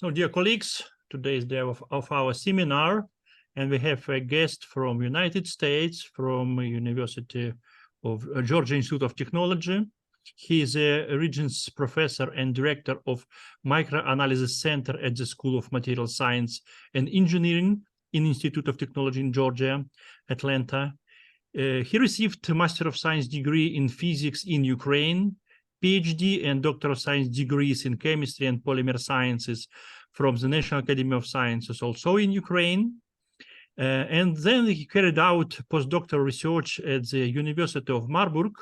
So, dear colleagues, today is the day of our seminar, and we have a guest from United States, from University of Georgia Institute of Technology. He is a Regents Professor and Director of Microanalysis Center at the School of Material Science and Engineering in Institute of Technology in Georgia, Atlanta. He received a Master of Science degree in Physics in Ukraine, PhD and Doctor of Science degrees in Chemistry and Polymer Sciences from the National Academy of Sciences, also in Ukraine. And then he carried out postdoctoral research at the University of Marburg,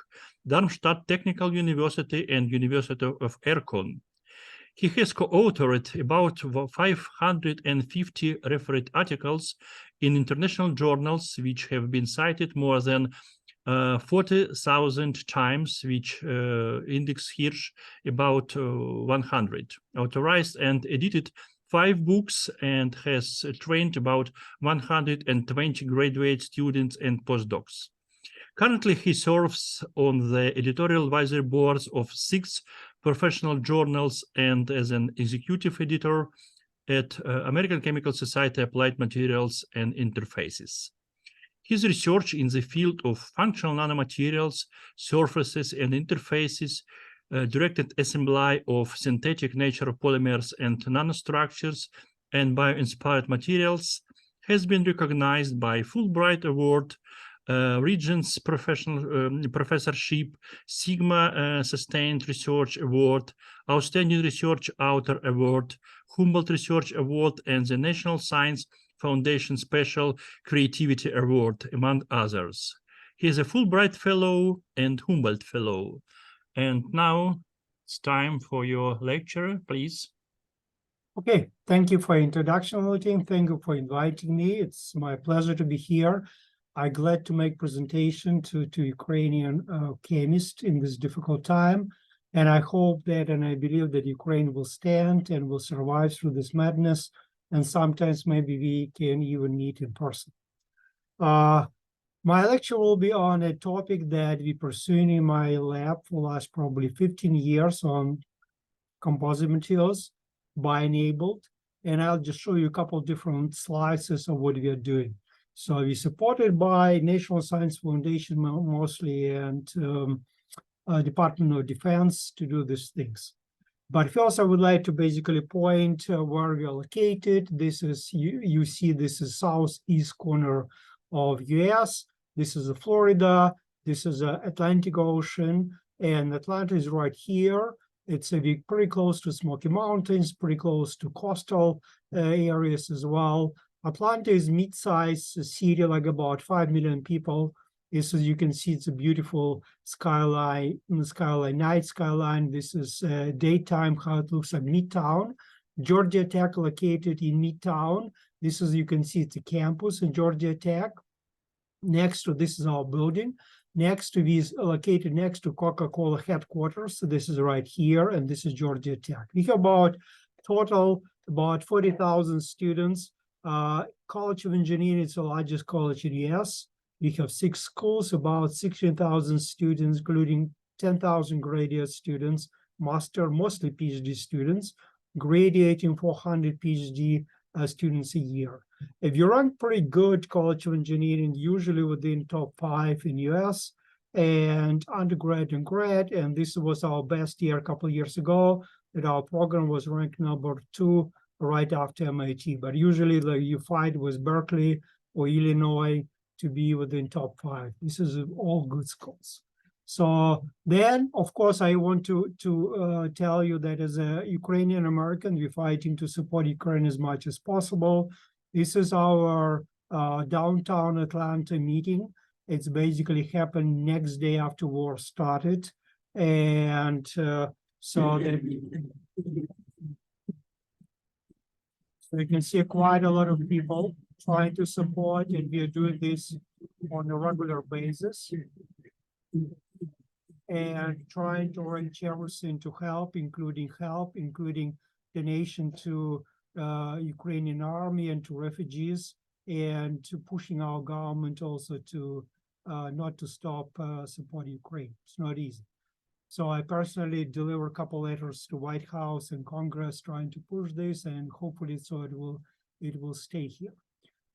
Darmstadt Technical University, and University of Erkon. He has co-authored about 550 refereed articles in international journals, which have been cited more than 40,000 times, which index here about 100. Authorized and edited 5 books and has trained about 120 graduate students and postdocs. Currently, he serves on the editorial advisory boards of 6 professional journals and as an executive editor at American Chemical Society Applied Materials and Interfaces. His research in the field of functional nanomaterials, surfaces, and interfaces, directed assembly of synthetic natural polymers and nanostructures, and bio-inspired materials, has been recognized by Fulbright Award, Regents Professorship, Sigma Sustained Research Award, Outstanding Research Author Award, Humboldt Research Award, and the National Science Foundation Special Creativity Award, among others. He is a Fulbright Fellow and Humboldt Fellow. And now it's time for your lecture, please. Okay, thank you for introduction, Vladimir. Thank you for inviting me. It's my pleasure to be here. I'm glad to make presentation to Ukrainian chemists in this difficult time. And I hope that, and I believe that Ukraine will stand and will survive through this madness. And sometimes maybe we can even meet in person. My lecture will be on a topic that we're pursuing in my lab for the last probably 15 years on composite materials, bio-enabled. And I'll just show you a couple of different slices of what we are doing. So we're supported by National Science Foundation mostly and Department of Defense to do these things. But first, I would like to basically point where we are located. This is, you see, this is southeast corner of US. This is Florida. This is the Atlantic Ocean. And Atlanta is right here. It's pretty close to Smoky Mountains, pretty close to coastal areas as well. Atlanta is mid-sized city, like about 5 million people. This, as you can see, it's a beautiful skyline, night skyline. This is daytime, how it looks like Midtown. Georgia Tech located in Midtown. This is, you can see, it's a campus in Georgia Tech. Next to this is our building. Next to this, located next to Coca-Cola headquarters. So this is right here, and this is Georgia Tech. We have about 40,000 students. College of Engineering is the largest college in the US. We have 6 schools, about 16,000 students, including 10,000 graduate students, master, mostly PhD students, graduating 400 PhD students a year. If you rank pretty good College of Engineering, usually within top 5 in US, and undergrad and grad, and this was our best year a couple of years ago, that our program was ranked number 2 right after MIT. But usually you fight with Berkeley or Illinois to be within top 5. This is all good schools. So then, of course, I want to tell you that as a Ukrainian American, we're fighting to support Ukraine as much as possible. This is our downtown Atlanta meeting. It's basically happened next day after war started. And so you can see quite a lot of people trying to support, and we are doing this on a regular basis and trying to arrange everything to help, including donation to Ukrainian army and to refugees, and to pushing our government also to not to stop support Ukraine. It's not easy. So I personally deliver a couple letters to White House and Congress trying to push this, and hopefully so it will stay here.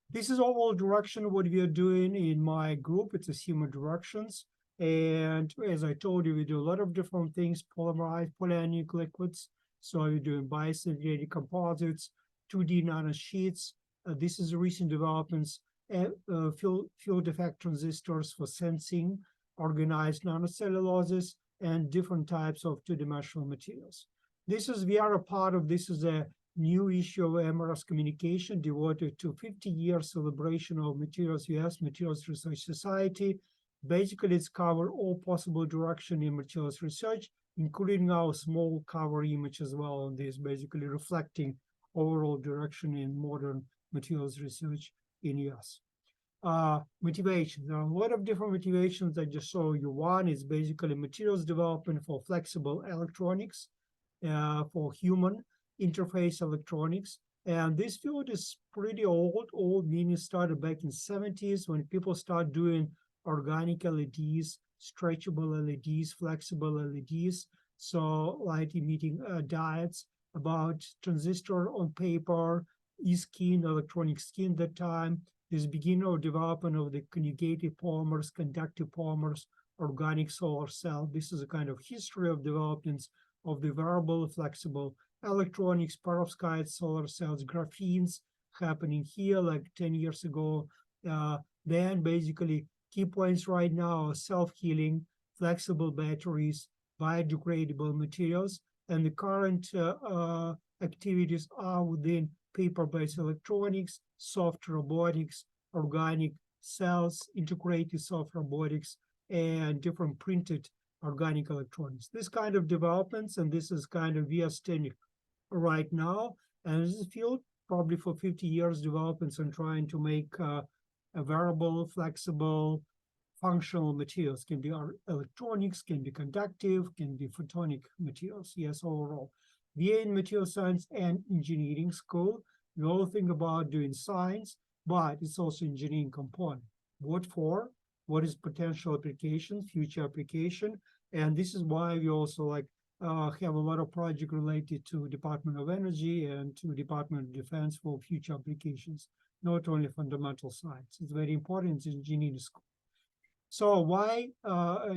This is overall direction what we are doing in my group. It's a human directions. And as I told you, we do a lot of different things, polymerized polyanionic liquids. So we're doing biosynthetic composites, 2D nanosheets. This is recent developments, field effect transistors for sensing, organized nanocelluloses, and different types of two-dimensional materials. We are a part of, this is a new issue of MRS communication devoted to 50-year celebration of Materials US Materials Research Society. Basically, it's covered all possible direction in materials research, including our small cover image as well on this, basically reflecting overall direction in modern materials research in US. Motivations. There are a lot of different motivations. I just show you one is basically materials development for flexible electronics, for human interface electronics. And this field is pretty old meaning started back in 70s when people start doing organic LEDs, stretchable LEDs, flexible LEDs, so light emitting diodes, about transistor on paper, e-skin, electronic skin at that time. This beginning of development of the conjugated polymers, conductive polymers, organic solar cell. This is a kind of history of developments of the wearable, flexible electronics, perovskites, solar cells, graphenes happening here like 10 years ago. Then basically key points right now are self-healing, flexible batteries, biodegradable materials, and the current activities are within paper-based electronics, soft robotics, organic cells, integrated soft robotics, and different printed organic electronics. This kind of developments, and this is kind of we are standing right now, and this is field probably for 50 years developments and trying to make a wearable, flexible, functional materials. Can be electronics, can be conductive, can be photonic materials. Yes, overall. We are in material science and engineering school. We all think about doing science, but it's also engineering component. What for? What is potential application, future application? And this is why we also have a lot of projects related to Department of Energy and to Department of Defense for future applications, not only fundamental science. It's very important, it's engineering school. So why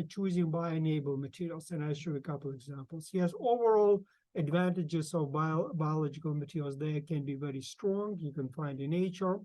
choosing bio-enabled materials? And I'll show you a couple examples. Yes, overall advantages of biological materials, they can be very strong. You can find in nature.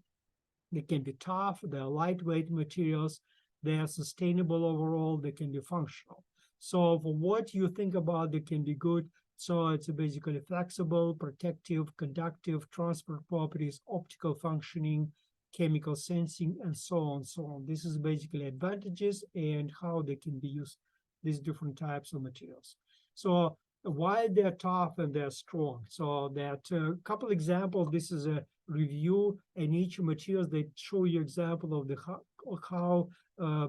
They can be tough. They're lightweight materials. They are sustainable overall. They can be functional. So for what you think about, they can be good. So it's basically flexible, protective, conductive, transport properties, optical functioning, chemical sensing, and so on, so on. This is basically advantages and how they can be used, these different types of materials. So why they're tough and they're strong. So that a couple examples, this is a review in each materials. They show you example of the how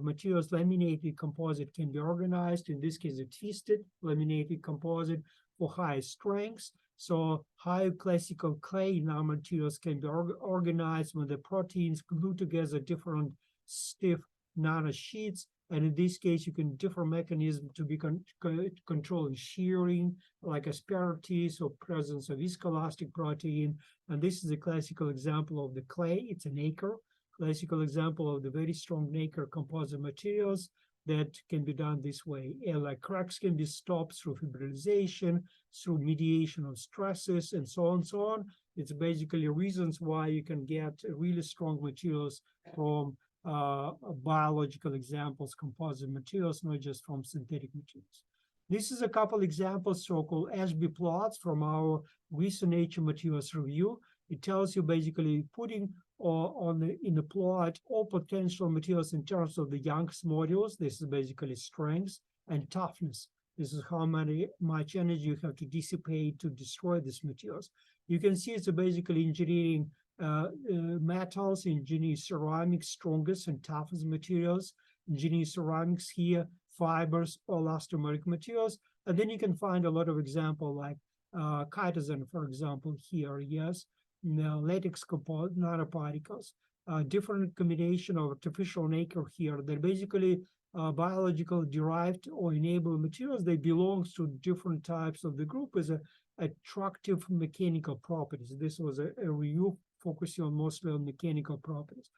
materials laminated composite can be organized. In this case, a twisted laminated composite for high strengths. So high classical clay nanomaterials can be organized when the proteins glue together different stiff nanosheets. And in this case, you can different mechanism to be controlling shearing, like asperities or presence of viscoelastic protein. And this is a classical example of the clay. It's a nacre, classical example of the very strong nacre composite materials that can be done this way. And like cracks can be stopped through fibrillization, through mediation of stresses, and so on and so on. It's basically reasons why you can get really strong materials from biological examples, composite materials, not just from synthetic materials. This is a couple examples, so-called Ashby plots from our recent Nature Materials review. It tells you basically putting in the plot all potential materials in terms of the Young's modules. This is basically strength and toughness. This is how much energy you have to dissipate to destroy these materials. You can see it's basically engineering metals, engineering ceramics, strongest and toughest materials, engineering ceramics here, fibers, elastomeric materials. And then you can find a lot of examples like chitosan, for example, here, yes, latex composite, nanoparticles, different combination of artificial nacre here that basically biological derived or enabled materials, they belong to different types of the group as attractive mechanical properties. This was a review focusing mostly on mechanical properties.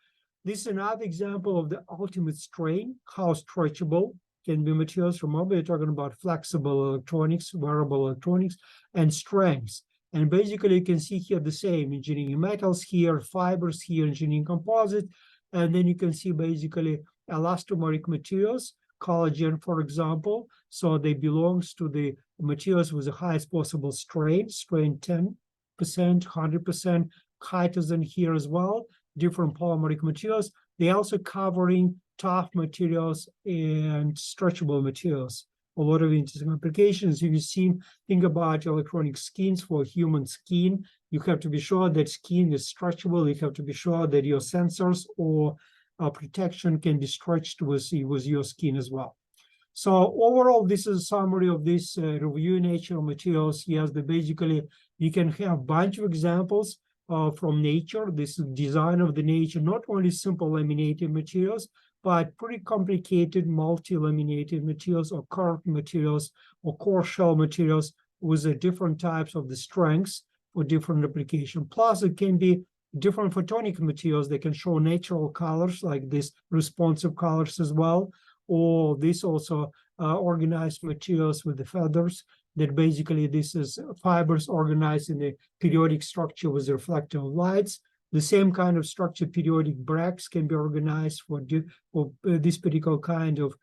This is another example of the ultimate strain, how stretchable can be materials. Remember, you're talking about flexible electronics, wearable electronics, and strengths. And basically, you can see here the same engineering metals here, fibers here, engineering composites. And then you can see basically elastomeric materials, collagen, for example. So they belongs to the materials with the highest possible strain 10%, 100%, chitosan here as well, different polymeric materials. They also covering tough materials and stretchable materials. A lot of interesting applications. If you've seen, think about electronic skins for human skin. You have to be sure that skin is stretchable. You have to be sure that your sensors or protection can be stretched with your skin as well. So overall, this is a summary of this review Nature Materials. Yes, basically you can have a bunch of examples from nature. This is design of the nature, not only simple laminated materials, but pretty complicated multi-laminated materials or curved materials or core shell materials with different types of the strengths for different application. Plus, it can be different photonic materials that can show natural colors like this responsive colors as well, or this also organized materials with the feathers that basically this is fibers organized in a periodic structure with reflective lights. The same kind of structure, periodic bracts, can be organized for this particular kind of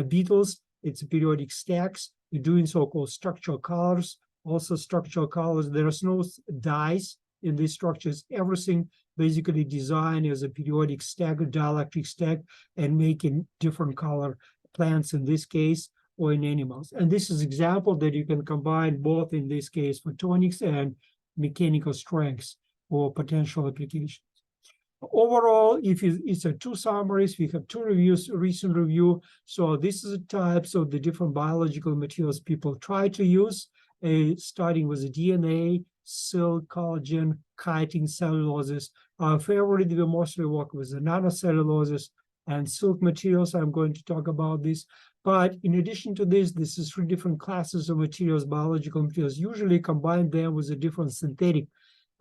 beetles. It's periodic stacks. You're doing so-called structural colors. Also structural colors, there is no dyes in these structures. Everything basically designed as a periodic stack, a dielectric stack, and making different color plants in this case, or in animals. And this is example that you can combine both in this case photonics and mechanical strengths for potential applications. Overall, if it's a two summaries, we have two reviews, recent review. So this is the types of the different biological materials people try to use, starting with the DNA, silk, collagen, chitin, celluloses. Our favorite, we mostly work with the nanocelluloses and silk materials. I'm going to talk about this. But in addition to this is three different classes of materials, biological materials, usually combine them with the different synthetic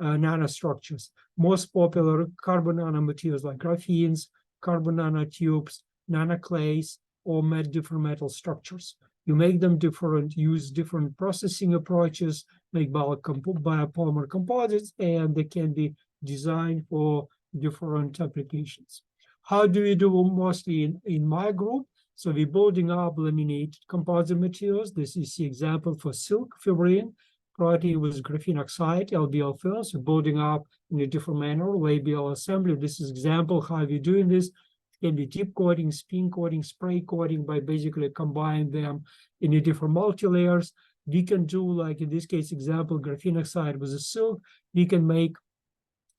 nanostructures. Most popular carbon nanomaterials like graphenes, carbon nanotubes, nanoclays, or different metal structures. You make them different, use different processing approaches, make biopolymer composites, and they can be designed for different applications. How do we do mostly in my group? So we're building up laminated composite materials. This is the example for silk fibrin, protein with graphene oxide, LBL films. We're building up in a different manner, labial assembly. This is example how we're doing this. It can be deep coating, spin coating, spray coating by basically combining them in a different multi-layers. We can do, like in this case example, graphene oxide with a silk. We can make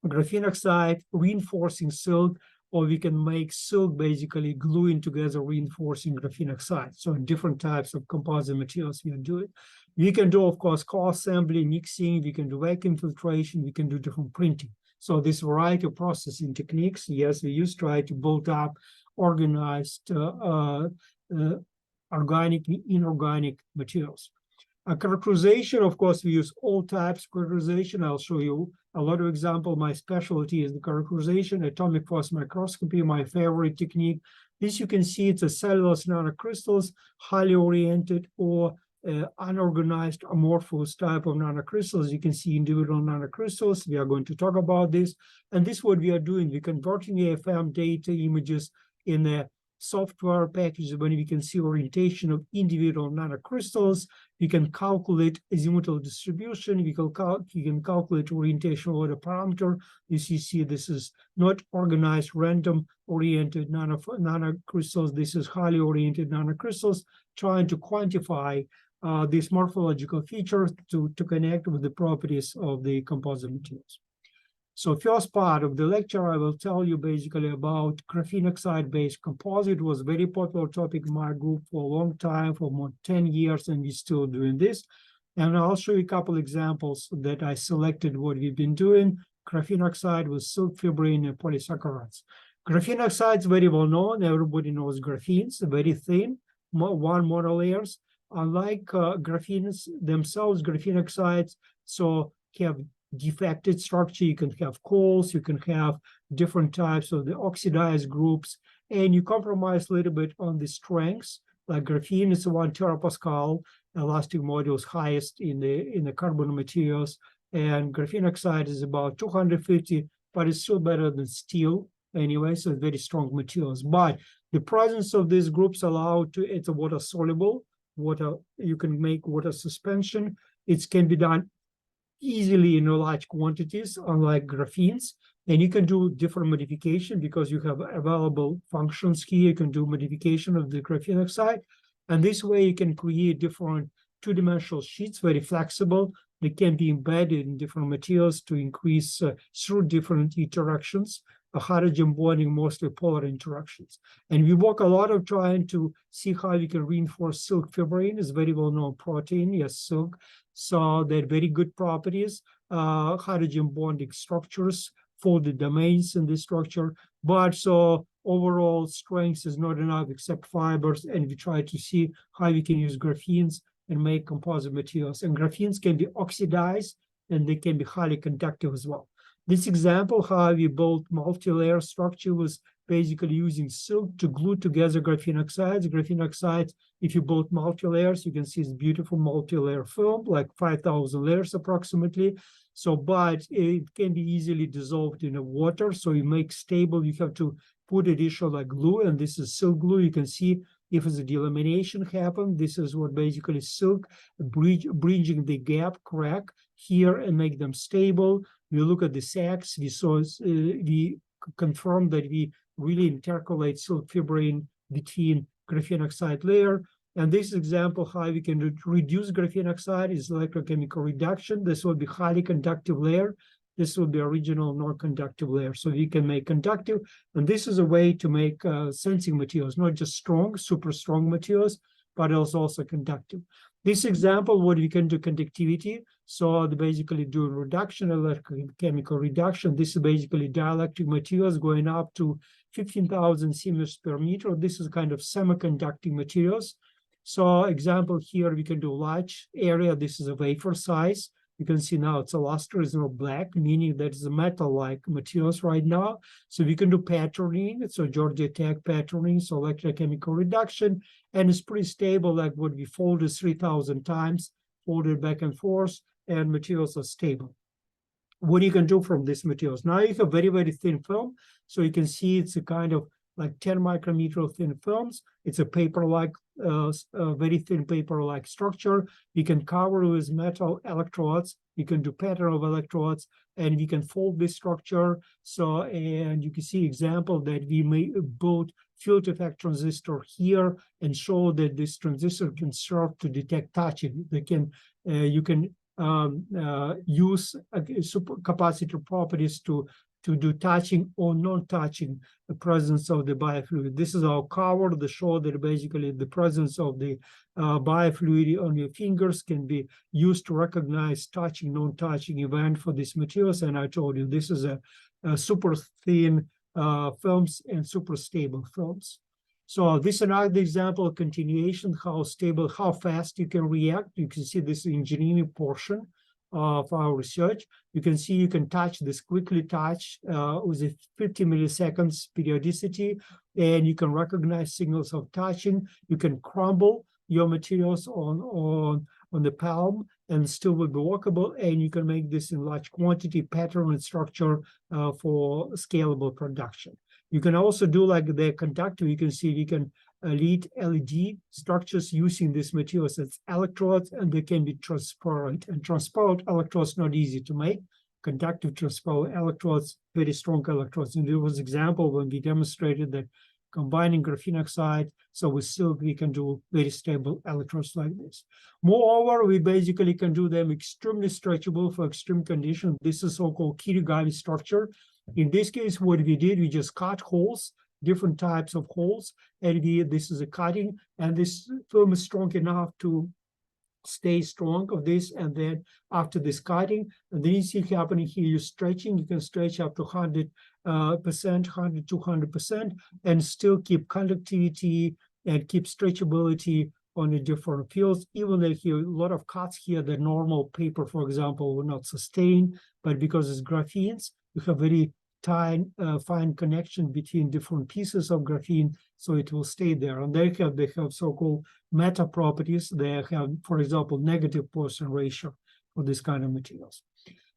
graphene oxide reinforcing silk, or we can make silk basically gluing together reinforcing graphene oxide. So different types of composite materials we can do it. We can do, of course, co-assembly, mixing, we can do vacuum filtration, we can do different printing. So this variety of processing techniques, yes, we use try to build up organized organic, inorganic materials. Characterization, of course, we use all types of characterization. I'll show you a lot of examples. My specialty is the characterization, atomic force microscopy, my favorite technique. This you can see it's a cellulose nanocrystals, highly oriented or unorganized amorphous type of nanocrystals. You can see individual nanocrystals. We are going to talk about this. And this is what we are doing. We're converting AFM data images in a software package when we can see orientation of individual nanocrystals. We can calculate azimuthal distribution. You can calculate orientation order parameter. You see this is not organized, random oriented nanocrystals. This is highly oriented nanocrystals, trying to quantify these morphological features to connect with the properties of the composite materials. So first part of the lecture, I will tell you basically about graphene oxide-based composite. It was a very popular topic in my group for a long time, for more than 10 years, and we're still doing this. And I'll show you a couple examples that I selected what we've been doing. Graphene oxide with silk fibrin and polysaccharides. Graphene oxide is very well known. Everybody knows graphenes, very thin, one monolayers. Unlike graphenes themselves, graphene oxides so have defected structure. You can have coals, you can have different types of the oxidized groups, and you compromise a little bit on the strengths. Like graphene is 1 terapascal, elastic modulus highest in the carbon materials, and graphene oxide is about 250, but it's still better than steel anyway, so very strong materials. But the presence of these groups allow it's a water soluble, you can make water suspension. It can be done easily in large quantities, unlike graphenes. And you can do different modification because you have available functions here. You can do modification of the graphene oxide. And this way you can create different two-dimensional sheets, very flexible. They can be embedded in different materials to increase through different interactions. Hydrogen bonding, mostly polar interactions. And we work a lot of trying to see how we can reinforce silk fibrin. Is very well-known protein, yes, silk. So they're very good properties, hydrogen bonding structures, folded domains in this structure. But so overall strength is not enough except fibers, and we try to see how we can use graphenes and make composite materials. And graphenes can be oxidized, and they can be highly conductive as well. This example, how we built multi-layer structure, was basically using silk to glue together graphene oxides. Graphene oxides, if you build multi-layers, you can see this beautiful multi-layer film, like 5,000 layers approximately. So, but it can be easily dissolved in the water. So you make stable, you have to put additional like glue, and this is silk glue. You can see if it's a delamination happen, this is what basically silk, bridging the gap, crack here and make them stable. We look at the sacks, we confirm that we really intercalate silk fibrin between graphene oxide layer. And this example, how we can reduce graphene oxide is electrochemical reduction. This will be highly conductive layer. This will be original non-conductive layer. So we can make conductive. And this is a way to make sensing materials, not just strong, super strong materials, but also conductive. This example, what we can do conductivity. So they basically do reduction, electrochemical reduction. This is basically dielectric materials going up to 15,000 Siemens per meter. This is kind of semiconducting materials. So example here, we can do large area. This is a wafer size. You can see now it's a luster, is not black, meaning that it's a metal-like materials right now. So we can do patterning. So Georgia Tech patterning, so electrochemical reduction, and it's pretty stable, like what we folded 3,000 times, folded back and forth, and materials are stable. What you can do from these materials? Now you have very, very thin film. So you can see it's a kind of like 10 micrometer thin films. It's a paper-like, very thin paper-like structure. You can cover with metal electrodes. You can do pattern of electrodes, and we can fold this structure. So, and you can see example that we may build field effect transistor here and show that this transistor can serve to detect touching. They can, you can use supercapacitor properties to do touching or non-touching the presence of the biofluid. This is our cover to show that basically the presence of the biofluid on your fingers can be used to recognize touching, non-touching event for these materials. And I told you this is a super thin films and super stable films. So this is another example of continuation, how stable, how fast you can react. You can see this engineering portion of our research. You can see you can touch this, quickly touch with a 50 milliseconds periodicity, and you can recognize signals of touching. You can crumble your materials on the palm and still will be workable, and you can make this in large quantity, pattern and structure for scalable production. You can also do like the conductor. You can see we can lead LED structures using these materials as electrodes, and they can be transparent. And transparent electrodes not easy to make. Conductive transparent electrodes, very strong electrodes. And there was an example when we demonstrated that combining graphene oxide, so with silk, we can do very stable electrodes like this. Moreover, we basically can do them extremely stretchable for extreme conditions. This is so-called Kirigami structure. In this case, what we did, we just cut holes, different types of holes, and this is a cutting, and this film is strong enough to stay strong of this, and then after this cutting, and then you see happening here, you're stretching, you can stretch up to 100%, 100 to 200%, and still keep conductivity and keep stretchability on the different fields. Even though here, a lot of cuts here, the normal paper, for example, will not sustain, but because it's graphenes, you have very fine connection between different pieces of graphene, so it will stay there. And they have so-called meta properties. They have, for example, negative Poisson ratio for this kind of materials.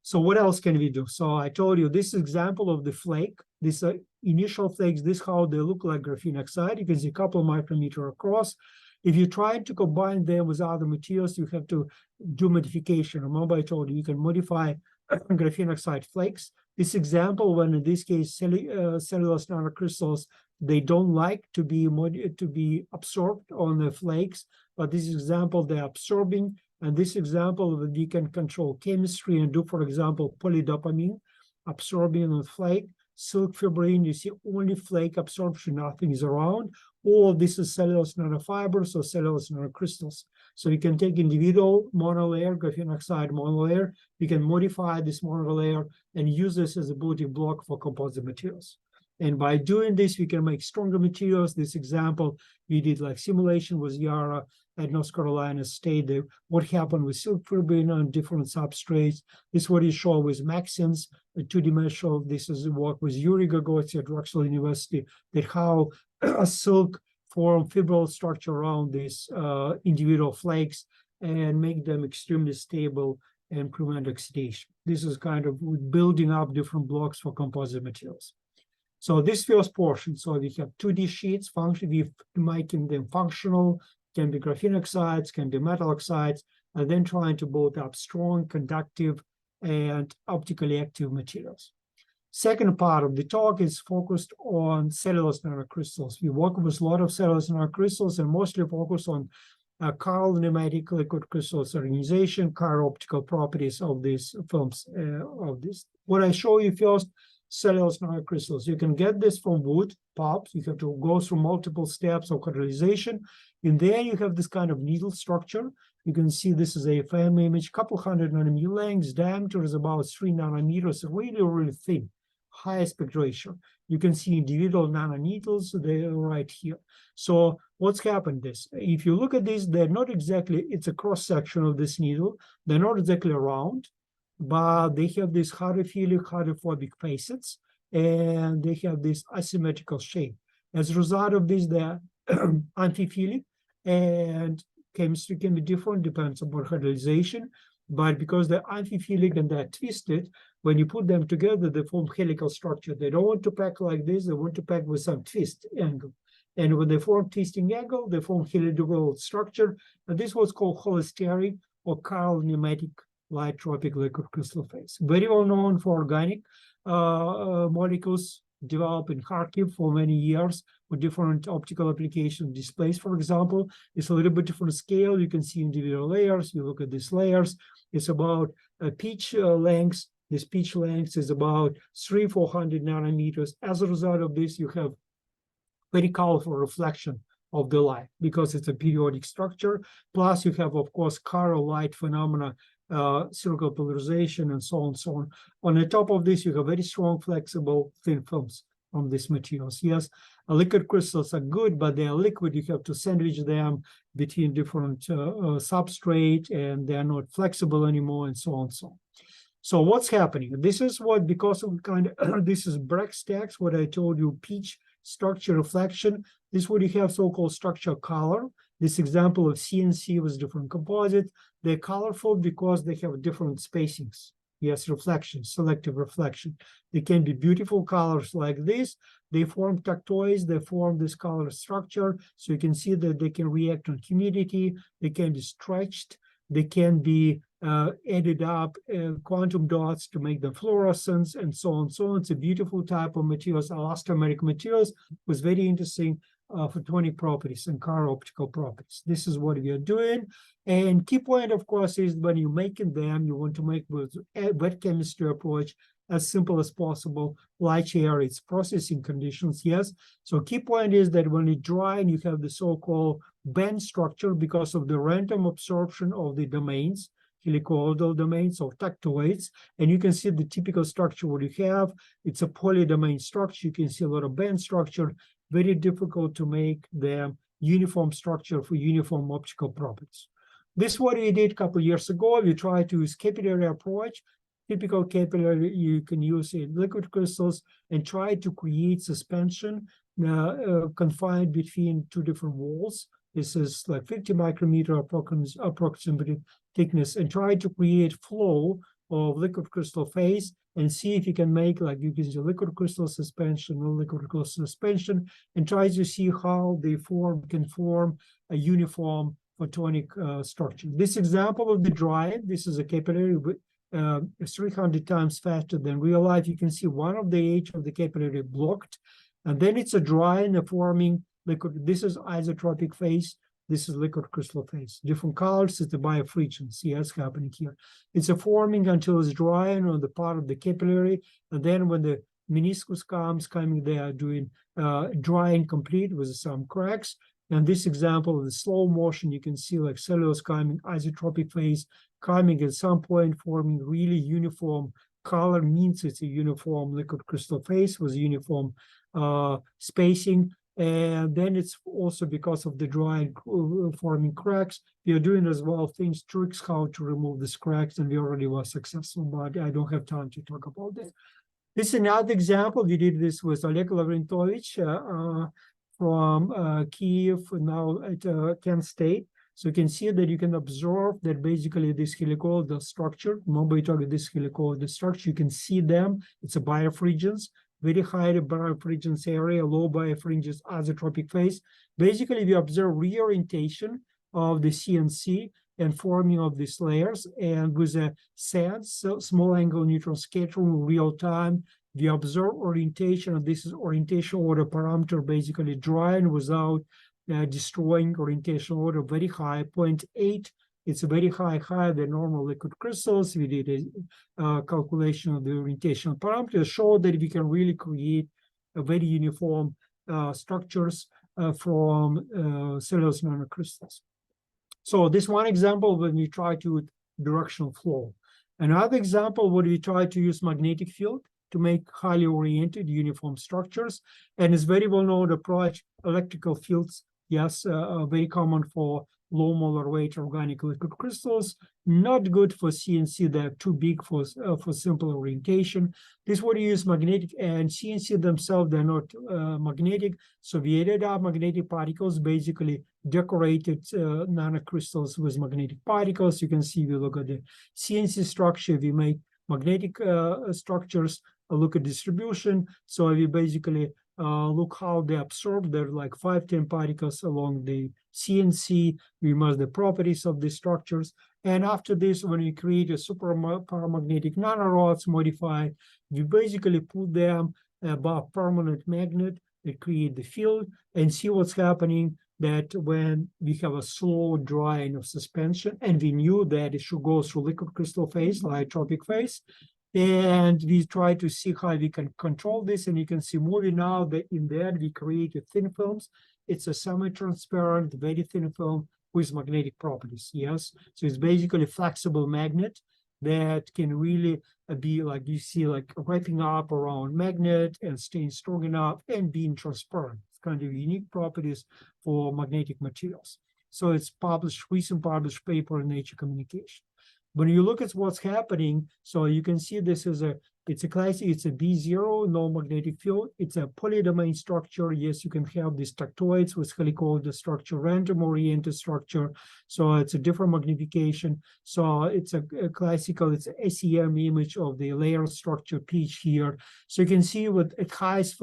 So what else can we do? So I told you this example of the flake, these initial flakes, this how they look like graphene oxide. You can see a couple micrometer across. If you try to combine them with other materials, you have to do modification. Remember I told you, you can modify graphene oxide flakes. This example, when in this case cellulose nanocrystals, they don't like to be absorbed on the flakes, but this example they're absorbing, and this example we can control chemistry and do, for example, polydopamine absorbing on flake. Silk fibrin, you see only flake absorption, nothing is around. All this is cellulose nanofibers or cellulose nanocrystals. So you can take individual monolayer, graphene oxide monolayer, you can modify this monolayer and use this as a building block for composite materials. And by doing this, we can make stronger materials. This example, we did like simulation with Yara at North Carolina State. What happened with silk fibrin on different substrates. This is what you show with Maxins, a 2D-dimensional. This is work with Yuri Gagotsi at Drexel University, that how a silk form fibril structure around these individual flakes and make them extremely stable and prevent oxidation. This is kind of building up different blocks for composite materials. So this first portion, so we have 2D sheets, we're making them functional, can be graphene oxides, can be metal oxides, and then trying to build up strong, conductive, and optically active materials. Second part of the talk is focused on cellulose nanocrystals. We work with a lot of cellulose nanocrystals and mostly focus on chiral nematic liquid crystals organization, chiral optical properties of these films. What I show you first, cellulose nanocrystals. You can get this from wood pulps. You have to go through multiple steps of hydrolyzation. In there, you have this kind of needle structure. You can see this is a FM image, couple hundred nanometer lengths, diameter is about 3 nanometers, really, really thin, high aspect ratio. You can see individual nanoneedles, they're right here. So what's happened is, if you look at this, they're not exactly, it's a cross-section of this needle. They're not exactly round, but they have these hydrophilic, hydrophobic facets, and they have this asymmetrical shape. As a result of this, they're amphiphilic, and chemistry can be different, depends upon hydrolyzation, but because they're amphiphilic and they're twisted, when you put them together, they form helical structure. They don't want to pack like this, they want to pack with some twist angle. And when they form twisting angle, they form helical structure, and this was called holosteric or chiral nematic light tropic liquid crystal phase. Very well known for organic molecules developed in Kharkiv for many years with different optical application displays, for example. It's a little bit different scale. You can see individual layers. You look at these layers. It's about pitch length. This pitch length is about 300-400 nanometers. As a result of this, you have very colorful reflection of the light because it's a periodic structure. Plus, you have, of course, chiral light phenomena, circular polarization, and so on and so on. On the top of this, you have very strong, flexible, thin films from these materials. Yes, liquid crystals are good, but they are liquid. You have to sandwich them between different substrate, and they are not flexible anymore, and so on and so on. So what's happening? This is what, because of kind of, this is Bragg stacks, what I told you, pitch, structure, reflection. This is what you have so-called structure color. This example of CNC with different composites. They're colorful because they have different spacings. Yes, reflection, selective reflection. They can be beautiful colors like this. They form tactoids, they form this color structure. So you can see that they can react on humidity. They can be stretched. They can be added up quantum dots to make them fluorescence, and so on and so on. It's a beautiful type of materials, elastomeric materials, was very interesting photonic properties and chiral optical properties. This is what we are doing. And key point, of course, is when you're making them, you want to make with a wet chemistry approach as simple as possible. Light air, its processing conditions, yes. So key point is that when you dry and you have the so-called band structure because of the random absorption of the domains, helicoidal domains or tectoids. And you can see the typical structure what you have. It's a polydomain structure. You can see a lot of band structure. Very difficult to make the uniform structure for uniform optical properties. This is what we did a couple of years ago. We tried to use capillary approach. Typical capillary you can use in liquid crystals and try to create suspension confined between two different walls. This is like 50 micrometer approximately thickness, and try to create flow of liquid crystal phase and see if you can make, like you can do liquid crystal suspension or liquid crystal suspension, and try to see how they can form a uniform photonic structure. This example of the drying, this is a capillary with 300 times faster than real life. You can see one of the edge of the capillary blocked, and then it's a drying, forming liquid. This is isotropic phase. This is liquid crystal phase. Different colors. It's the birefringence. See what's happening here. It's a forming until it's drying on the part of the capillary, and then when the meniscus coming, they are doing drying complete with some cracks. And this example of the slow motion, you can see like cellulose coming, isotropic phase coming at some point, forming really uniform color, means it's a uniform liquid crystal phase with uniform spacing. And then it's also because of the drying forming cracks. We are doing as well tricks how to remove these cracks, and we already were successful, but I don't have time to talk about that. This is another example. We did this with Oleg Lavrentovich from Kiev, now at Kent State. So you can see that you can observe that basically this helicoidal structure, remember we talked about this helicoidal structure, you can see them. It's a birefringence, very high birefringence area, low birefringence isotropic phase. Basically, we observe reorientation of the CNC and forming of these layers, and with a SANS, so small angle neutron scattering, real time, we observe orientation, and this is orientation order parameter, basically drying without destroying orientation order, very high, 0.8. It's very higher than normal liquid crystals. We did a calculation of the orientation parameters, show that we can really create a very uniform structures from cellulose nanocrystals. So this one example when we try to directional flow. Another example when we try to use magnetic field to make highly oriented uniform structures, and it's very well known approach, electrical fields. Yes, very common for low molar weight organic liquid crystals. Not good for CNC. They're too big for simple orientation. This is what you use magnetic, and CNC themselves, they're not magnetic. So we added up magnetic particles, basically decorated nanocrystals with magnetic particles. You can see, we look at the CNC structure, we make magnetic structures, look at distribution. So we basically look how they absorb. There are like 5-10 particles along the CNC. We measure the properties of the structures. And after this, when we create a super paramagnetic nanorods modified, we basically put them above permanent magnet that create the field and see what's happening, that when we have a slow drying of suspension, and we knew that it should go through liquid crystal phase, isotropic phase, and we try to see how we can control this. And you can see moving now that in the end, we created thin films. It's a semi-transparent, very thin film with magnetic properties, yes? So it's basically a flexible magnet that can really be like, you see, like wrapping up around magnet and staying strong enough and being transparent. It's kind of unique properties for magnetic materials. So it's published, recent published paper in Nature Communication. When you look at what's happening, so you can see this is it's a classic, it's a B0, no magnetic field. It's a polydomain structure. Yes, you can have these tectoids with helicoidal structure, random oriented structure. So it's a different magnification. So it's a classical, it's a SEM image of the layer structure pitch here. So you can see with a highest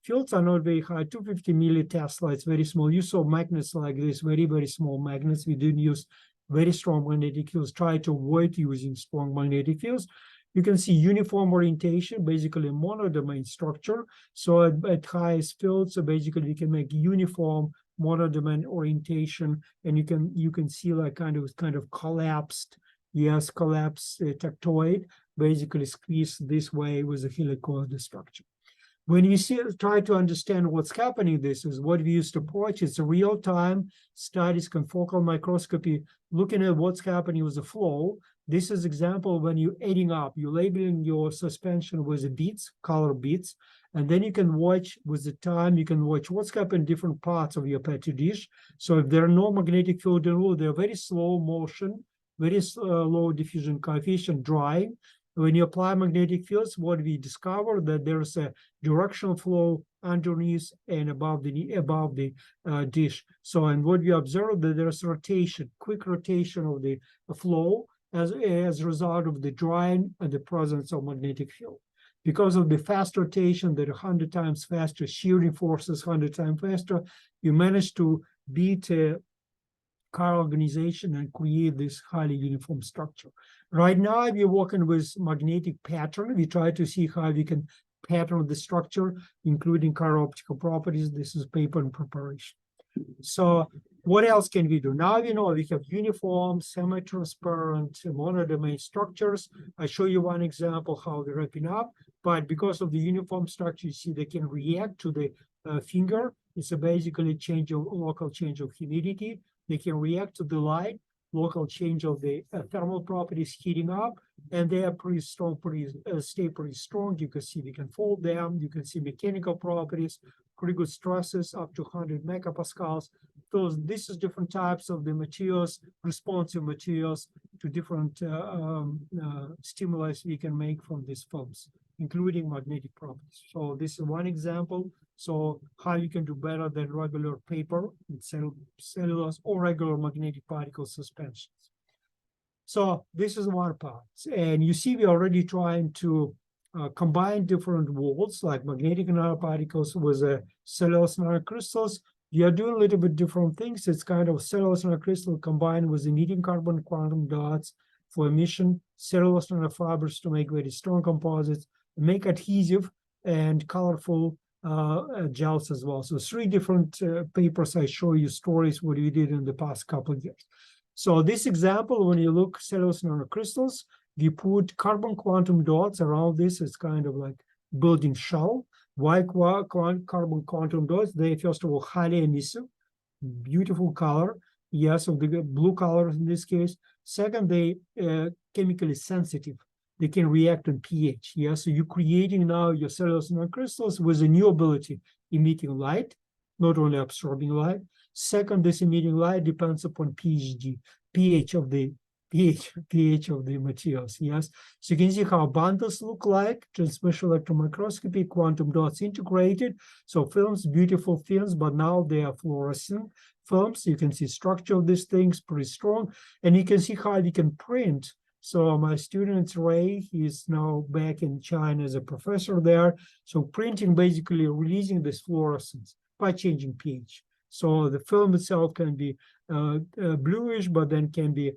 fields are not very high, 250 millitesla, it's very small. You saw magnets like this, very, very small magnets. We didn't use very strong magnetic fields, try to avoid using strong magnetic fields. You can see uniform orientation, basically a monodomain structure. So at highest fields, so basically we can make uniform monodomain orientation, and you can see like kind of collapsed, yes, collapsed tectoid, basically squeezed this way with a helicoidal structure. When you try to understand what's happening, this is what we used to approach. It's a real-time studies, confocal microscopy, looking at what's happening with the flow. This is example when you're adding up, you're labeling your suspension with the beads, color beads, and then you can watch with the time, you can watch what's happening in different parts of your petri dish. So if there are no magnetic field rule, they're very slow motion, very low diffusion coefficient, drying. When you apply magnetic fields, what we discover that there's a directional flow underneath and above the dish. So, and what we observe that there's rotation, quick rotation of the flow as a result of the drying and the presence of magnetic field. Because of the fast rotation, that 100 times faster, shearing forces 100 times faster, you manage to beat car organization and create this highly uniform structure. Right now, we're working with magnetic pattern. We try to see how we can pattern the structure, including car optical properties. This is paper in preparation. So what else can we do? Now we know we have uniform, semi-transparent, monodomain structures. I show you one example how we're wrapping up, but because of the uniform structure, you see they can react to the finger. It's a basically local change of humidity. They can react to the light, local change of the thermal properties heating up, and they are pretty strong, stay pretty strong. You can see we can fold them. You can see mechanical properties, pretty good stresses up to 100 megapascals. This is different types of the materials, responsive materials to different stimuli we can make from these films, including magnetic properties. So this is one example. So how you can do better than regular paper, cellulose, or regular magnetic particle suspensions. So this is one part. And you see we're already trying to combine different walls like magnetic nanoparticles with cellulose nanocrystals. We are doing a little bit different things. It's kind of cellulose nanocrystal combined with emitting carbon quantum dots for emission, cellulose nanofibers to make very strong composites, make adhesive and colorful gels as well. So 3 different papers I show you stories what we did in the past couple of years. So this example, when you look cellulose nanocrystals, we put carbon quantum dots around this. It's kind of like building shell. Why carbon quantum dots? They first of all highly emissive, beautiful color. Yes, of the blue color in this case. Second, they chemically sensitive. They can react on pH. Yes, so you're creating now your cellulose nanocrystals with a new ability, emitting light, not only absorbing light. Second, this emitting light depends upon pH of the materials. Yes, so you can see how bundles look like, transmission electron microscopy, quantum dots integrated. So films, beautiful films, but now they are fluorescent films. You can see structure of these things pretty strong, and you can see how we can print. So my student Ray, he's now back in China as a professor there. So printing basically releasing this fluorescence by changing pH. So the film itself can be bluish, but then can be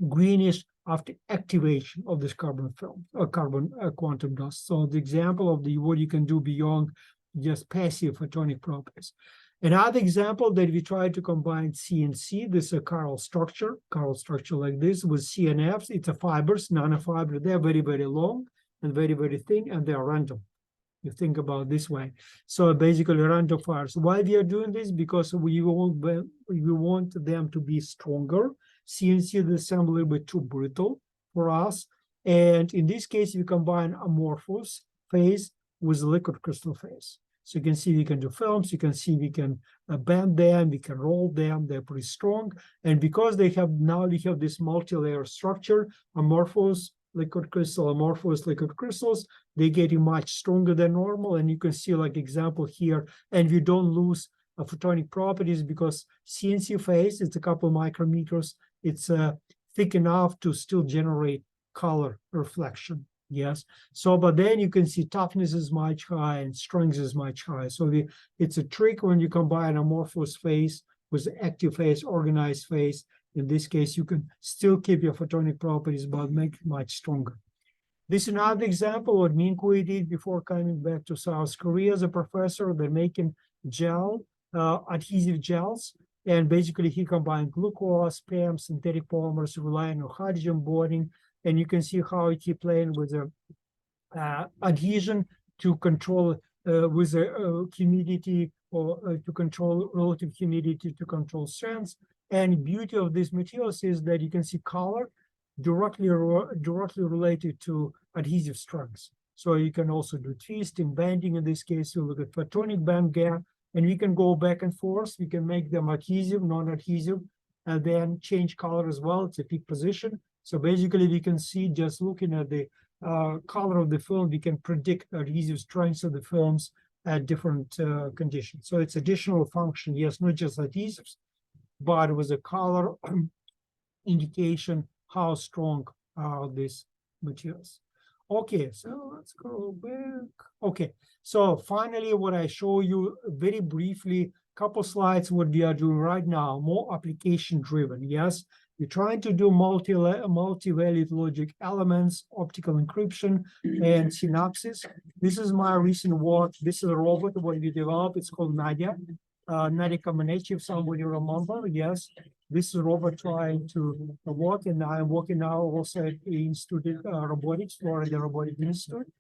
greenish after activation of this carbon film or carbon quantum dust. So the example of what you can do beyond just passive photonic properties. Another example that we try to combine CNC, this is a chiral structure like this with CNFs. It's a fibers, nanofiber. They're very, very long and very, very thin, and they are random. You think about it this way. So basically random fibers. Why we are doing this? Because we want them to be stronger. CNC, the assembly a little bit too brittle for us. And in this case, we combine amorphous phase with liquid crystal phase. So you can see we can do films, you can see we can bend them, we can roll them, they're pretty strong. And because we have this multi-layer structure, amorphous liquid crystals, they're getting much stronger than normal. And you can see like example here, and we don't lose photonic properties because CNC phase, it's a couple micrometers, it's thick enough to still generate color reflection. Yes, so but then you can see toughness is much high and strength is much higher. So it's a trick when you combine amorphous phase with active phase, organized phase. In this case, you can still keep your photonic properties, but make it much stronger. This is another example what Minkui did before coming back to South Korea as a professor. They're making adhesive gels. And basically, he combined glucose, PAM, synthetic polymers, relying on hydrogen bonding. And you can see how he playing with the adhesion to control with humidity, or to control relative humidity, to control strength. And beauty of these materials is that you can see color directly related to adhesive strength. So you can also do twisting, bending. In this case, you look at photonic band gap, and we can go back and forth. We can make them adhesive, non-adhesive, and then change color as well. It's a peak position. So basically, we can see, just looking at the color of the film, we can predict adhesive strengths of the films at different conditions. So it's additional function, yes, not just adhesives, but with a color indication how strong are these materials. Okay, so let's go back. Okay, so finally, what I show you very briefly, couple slides, what we are doing right now, more application driven. Yes, we're trying to do multi-valued logic elements, optical encryption, and synapses. This is my recent work. This is a robot what we developed. It's called Nadia. Nadia Comaneci, if somebody remember. Yes, this is a robot trying to work, and I'm working now also at the Institute of Robotics, Florida Robotics Institute.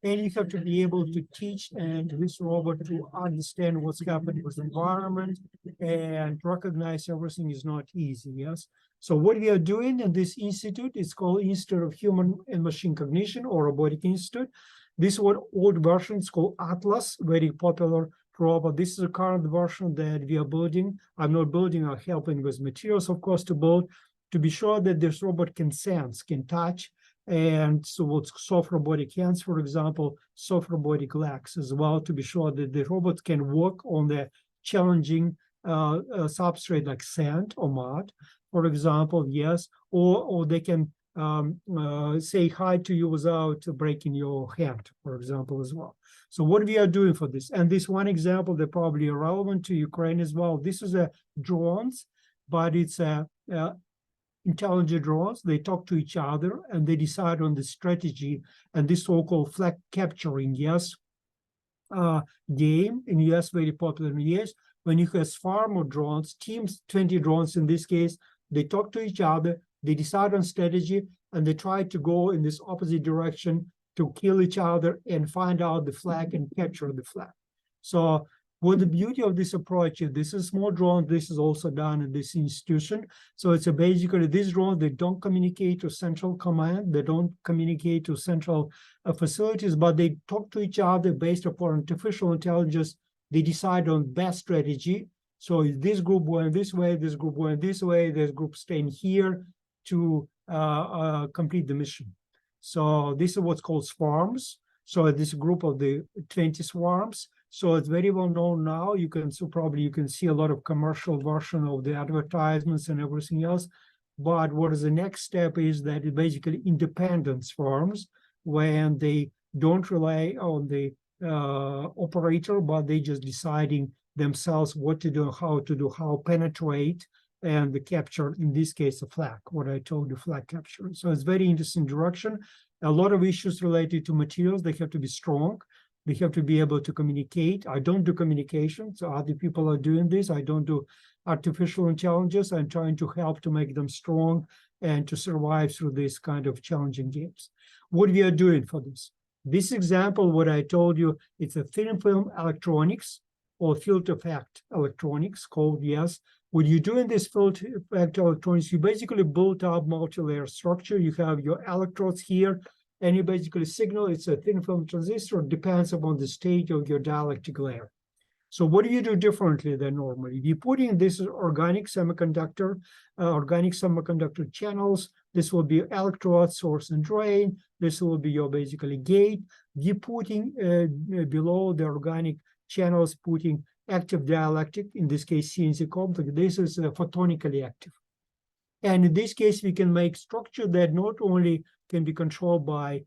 And you have to be able to teach and this robot to understand what's happening with the environment and recognize everything is not easy. Yes. So what we are doing in this institute is called Institute of Human and Machine Cognition, or Robotic Institute. This one old version is called Atlas, very popular robot. This is a current version that we are building. I'm not building, I'm helping with materials, of course, to build, to be sure that this robot can sense, can touch. And so what's soft robotic hands, for example, soft robotic legs as well, to be sure that the robot can work on the challenging substrate like sand or mud, for example, yes, or they can say hi to you without breaking your hand, for example, as well. So what we are doing for this, and this one example that probably are relevant to Ukraine as well. This is a drones, but it's a intelligent drones. They talk to each other and they decide on the strategy and this so-called flag capturing, yes, game in US, very popular in the US. When you have swarm of drones, teams, 20 drones in this case, they talk to each other, they decide on strategy, and they try to go in this opposite direction to kill each other and find out the flag and capture the flag. So what the beauty of this approach is, this is small drone, this is also done in this institution. So it's basically this drone, they don't communicate to central command, they don't communicate to central facilities, but they talk to each other based upon artificial intelligence. They decide on best strategy. So this group went this way, this group went this way, this group staying here to complete the mission. So this is what's called swarms. So this group of the 20 swarms. So it's very well known now. You can probably you can see a lot of commercial version of the advertisements and everything else. But what is the next step is that it basically independent swarms when they don't rely on the operator, but they just deciding themselves what to do, how penetrate, and the capture, in this case, a flag, what I told you, flag capture. So it's very interesting direction. A lot of issues related to materials, they have to be strong. They have to be able to communicate. I don't do communication, so other people are doing this. I don't do artificial intelligence. I'm trying to help to make them strong and to survive through this kind of challenging games. What we are doing for this? This example, what I told you, it's a thin film electronics or field effect electronics called, yes. When you do in this field effect electronics, you basically build up multi-layer structure. You have your electrodes here, and you basically signal it's a thin film transistor, depends upon the state of your dielectric layer. So what do you do differently than normally? You put in this organic semiconductor channels. This will be electrode, source, and drain. This will be your basically gate. You putting below the organic channels, putting active dielectric, in this case CNC complex. This is photonically active. And in this case, we can make structure that not only can be controlled by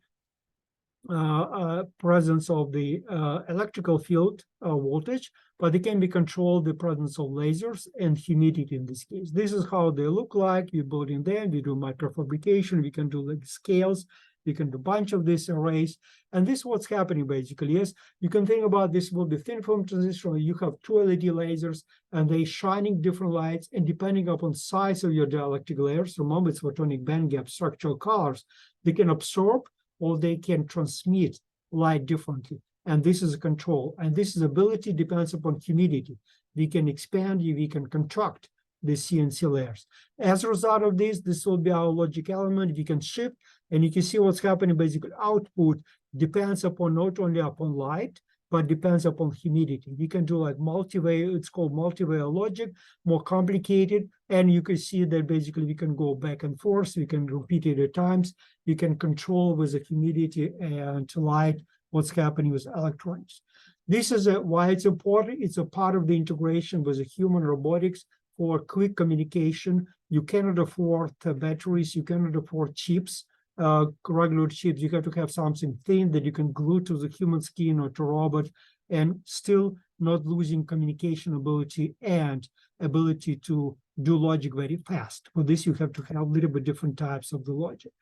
presence of the electrical field voltage, but it can be controlled the presence of lasers and humidity in this case. This is how they look like. We're building them, we do microfabrication, we can do like scales, we can do a bunch of these arrays. And this is what's happening basically. Yes, you can think about this will be thin film transistor. You have two LED lasers and they shining different lights, and depending upon size of your dielectric layers, remember it's photonic band gap structural colors, they can absorb or they can transmit light differently. and this is a control. And this is ability depends upon humidity. We can expand, we can contract the CNC layers. As a result of this will be our logic element. We can shift, and you can see what's happening. Basically, output depends upon not only upon light, but depends upon humidity. We can do like multi-way, it's called multi-way logic, more complicated, and you can see that basically we can go back and forth, we can repeat it at times, we can control with the humidity and light what's happening with electronics. This is why it's important. It's a part of the integration with the human robotics for quick communication. You cannot afford batteries, you cannot afford chips, regular chips. You have to have something thin that you can glue to the human skin or to robot, and still not losing communication ability and ability to do logic very fast. For this, you have to have a little bit different types of the logic.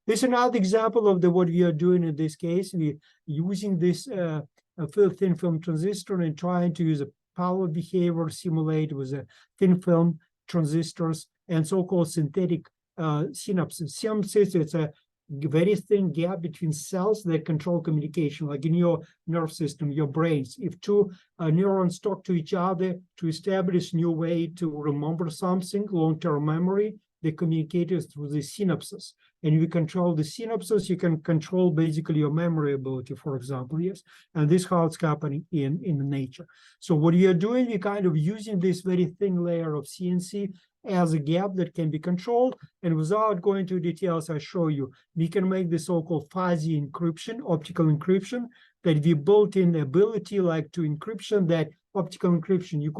This is another example of what we are doing in this case. We're using this thin film transistor and trying to use a power behavior simulate with a thin film transistors and so-called synthetic synapses. Synapses, it's a very thin gap between cells that control communication, like in your nerve system, your brains. If two neurons talk to each other to establish new way to remember something, long-term memory, they communicate through the synapses. And if you control the synapses, you can control basically your memory ability, for example, yes. And this is how it's happening in nature. So what we are doing, we're kind of using this very thin layer of CNC as a gap that can be controlled. And without going into details, I show you, we can make the so-called fuzzy encryption, optical encryption, that we built in ability like to encryption, that optical encryption, you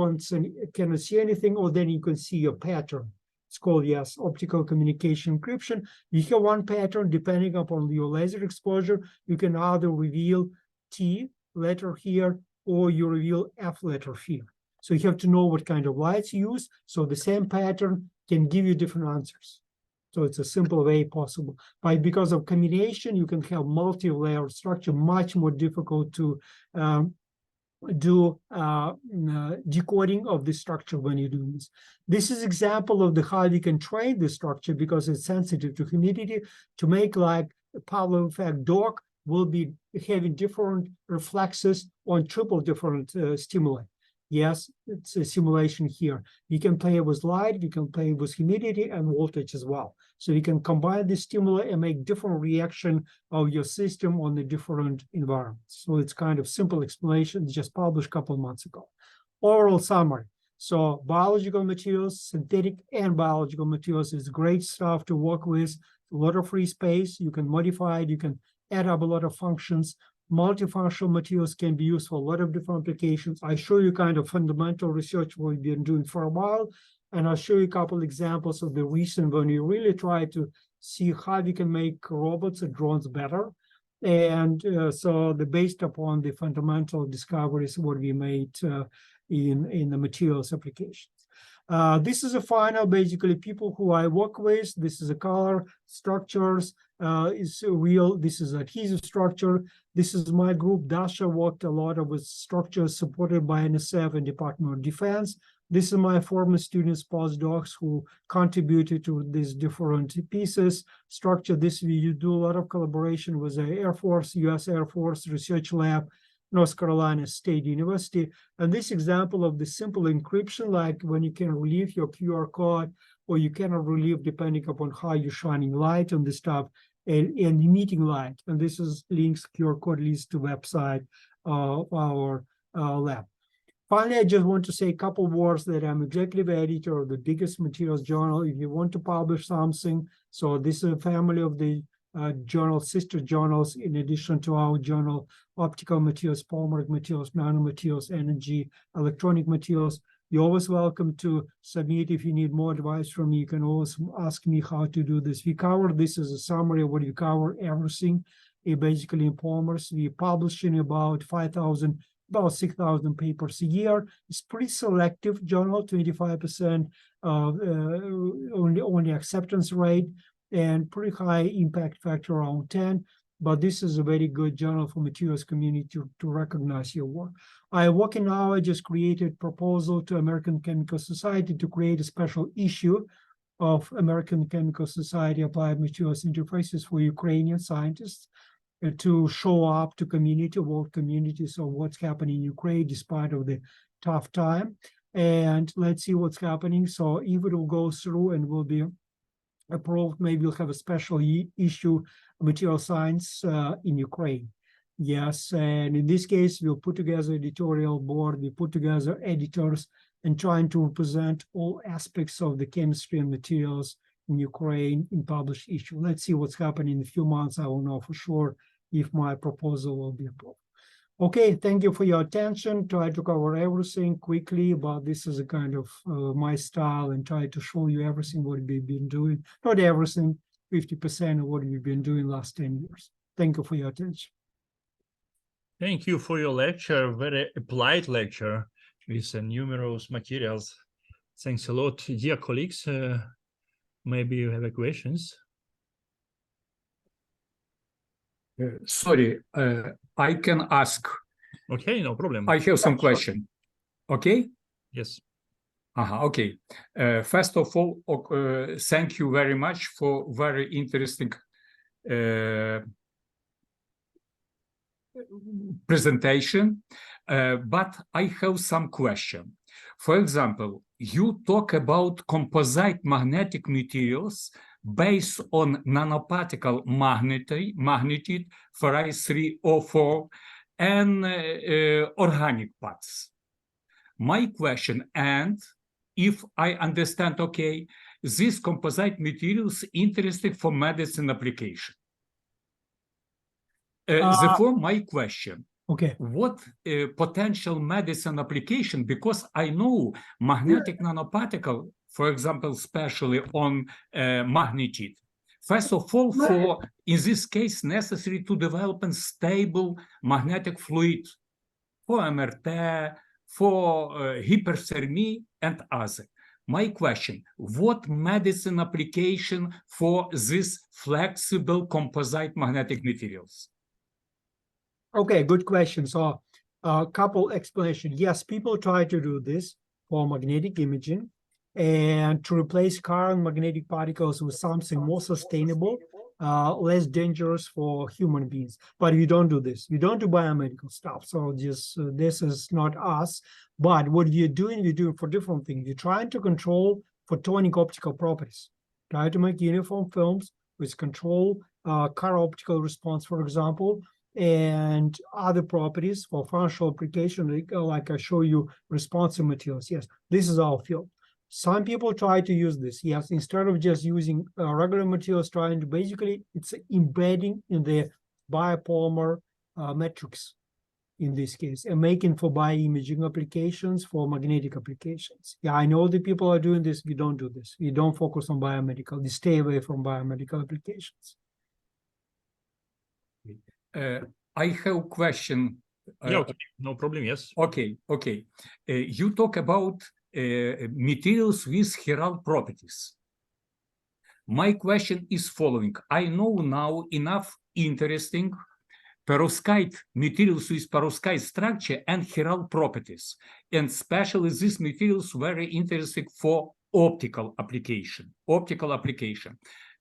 cannot see anything, or then you can see your pattern. It's called, yes, optical communication encryption. You have one pattern, depending upon your laser exposure, you can either reveal T letter here, or you reveal F letter here. So you have to know what kind of lights you use. So the same pattern can give you different answers. So it's a simple way possible. But because of combination, you can have multi-layer structure, much more difficult to do decoding of the structure when you do this. This is example of how we can train the structure because it's sensitive to humidity to make like a Pavlov effect dog will be having different reflexes on triple different stimuli. Yes, it's a simulation here. We can play with light, we can play with humidity and voltage as well. So you can combine the stimuli and make different reaction of your system on the different environments. So it's kind of simple explanation, just published a couple of months ago. Overall summary. So biological materials, synthetic and biological materials is great stuff to work with. A lot of free space, you can modify it, you can add up a lot of functions. Multifunctional materials can be used for a lot of different applications. I show you kind of fundamental research we've been doing for a while, and I'll show you a couple examples of the recent when we really try to see how we can make robots and drones better. And so based upon the fundamental discoveries what we made in the materials applications. This is a final, basically, people who I work with. This is a color structures, is real. This is adhesive structure. This is my group. Dasha worked a lot with structures supported by NSF and Department of Defense. This is my former students, postdocs, who contributed to these different pieces. Structure, this we do a lot of collaboration with the Air Force, US Air Force Research Lab, North Carolina State University. And this example of the simple encryption, like when you can relieve your QR code, or you cannot relieve depending upon how you're shining light on the stuff, and emitting light. And this is links, QR code leads to website of our lab. Finally, I just want to say a couple words that I'm executive editor of the biggest materials journal. If you want to publish something, so this is a family of the journal, sister journals, in addition to our journal, optical materials, polymeric materials, nanomaterials, energy, electronic materials. You're always welcome to submit. If you need more advice from me, you can always ask me how to do this. We cover this as a summary of what you cover, everything. Basically in polymers, we publishing about 6,000 papers a year. It's pretty selective journal, 25% only acceptance rate, and pretty high impact factor around 10. But this is a very good journal for materials community to recognize your work. I just created proposal to American Chemical Society to create a special issue of American Chemical Society Applied Materials Interfaces for Ukrainian scientists. to show up to community, world communities of what's happening in Ukraine despite of the tough time. And let's see what's happening. So if it will go through and will be approved, maybe we'll have a special issue material science in Ukraine. Yes, and in this case, we'll put together editorial board, we put together editors and trying to represent all aspects of the chemistry and materials in Ukraine in published issue. Let's see what's happening in a few months. I will know for sure if my proposal will be approved. Okay, thank you for your attention. Try to cover everything quickly, but this is a kind of my style and try to show you everything what we've been doing. Not everything, 50% of what we've been doing last 10 years. Thank you for your attention. Thank you for your lecture, very applied lecture with numerous materials. Thanks a lot, dear colleagues. Maybe you have questions. Sorry, I can ask. Okay, no problem. I have some question. Okay? Yes. Okay. First of all, thank you very much for very interesting presentation, but I have some question. For example, you talk about composite magnetic materials based on nanoparticle magnetite, Fe3O4, and organic parts. My question, and if I understand okay, these composite materials interesting for medicine application. Therefore, my question, okay, what potential medicine application, because I know magnetic nanoparticle, for example, especially on magnetite, first of all, for, in this case, necessary to develop a stable magnetic fluid for MRT, for hyperthermia, and other. My question, what medicine application for this flexible composite magnetic materials? Okay, good question. So a couple explanations. Yes, people try to do this for magnetic imaging and to replace current magnetic particles with something more sustainable, less dangerous for human beings. But we don't do this. We don't do biomedical stuff. So just this is not us. But what we're doing for different things. We're trying to control photonic optical properties. Try to make uniform films which control color optical response, for example, and other properties for functional application, like I show you responsive materials. Yes, this is our field. Some people try to use this. Yes, instead of just using regular materials, trying to basically, it's embedding in the biopolymer matrix in this case, and making for bioimaging applications, for magnetic applications. Yeah, I know the people are doing this. We don't do this. We don't focus on biomedical. We stay away from biomedical applications. I have a question. Yeah, okay. No problem, yes. Okay. You talk about materials with chiral properties. My question is following. I know now enough interesting perovskite materials with perovskite structure and chiral properties, and especially these materials very interesting for optical application.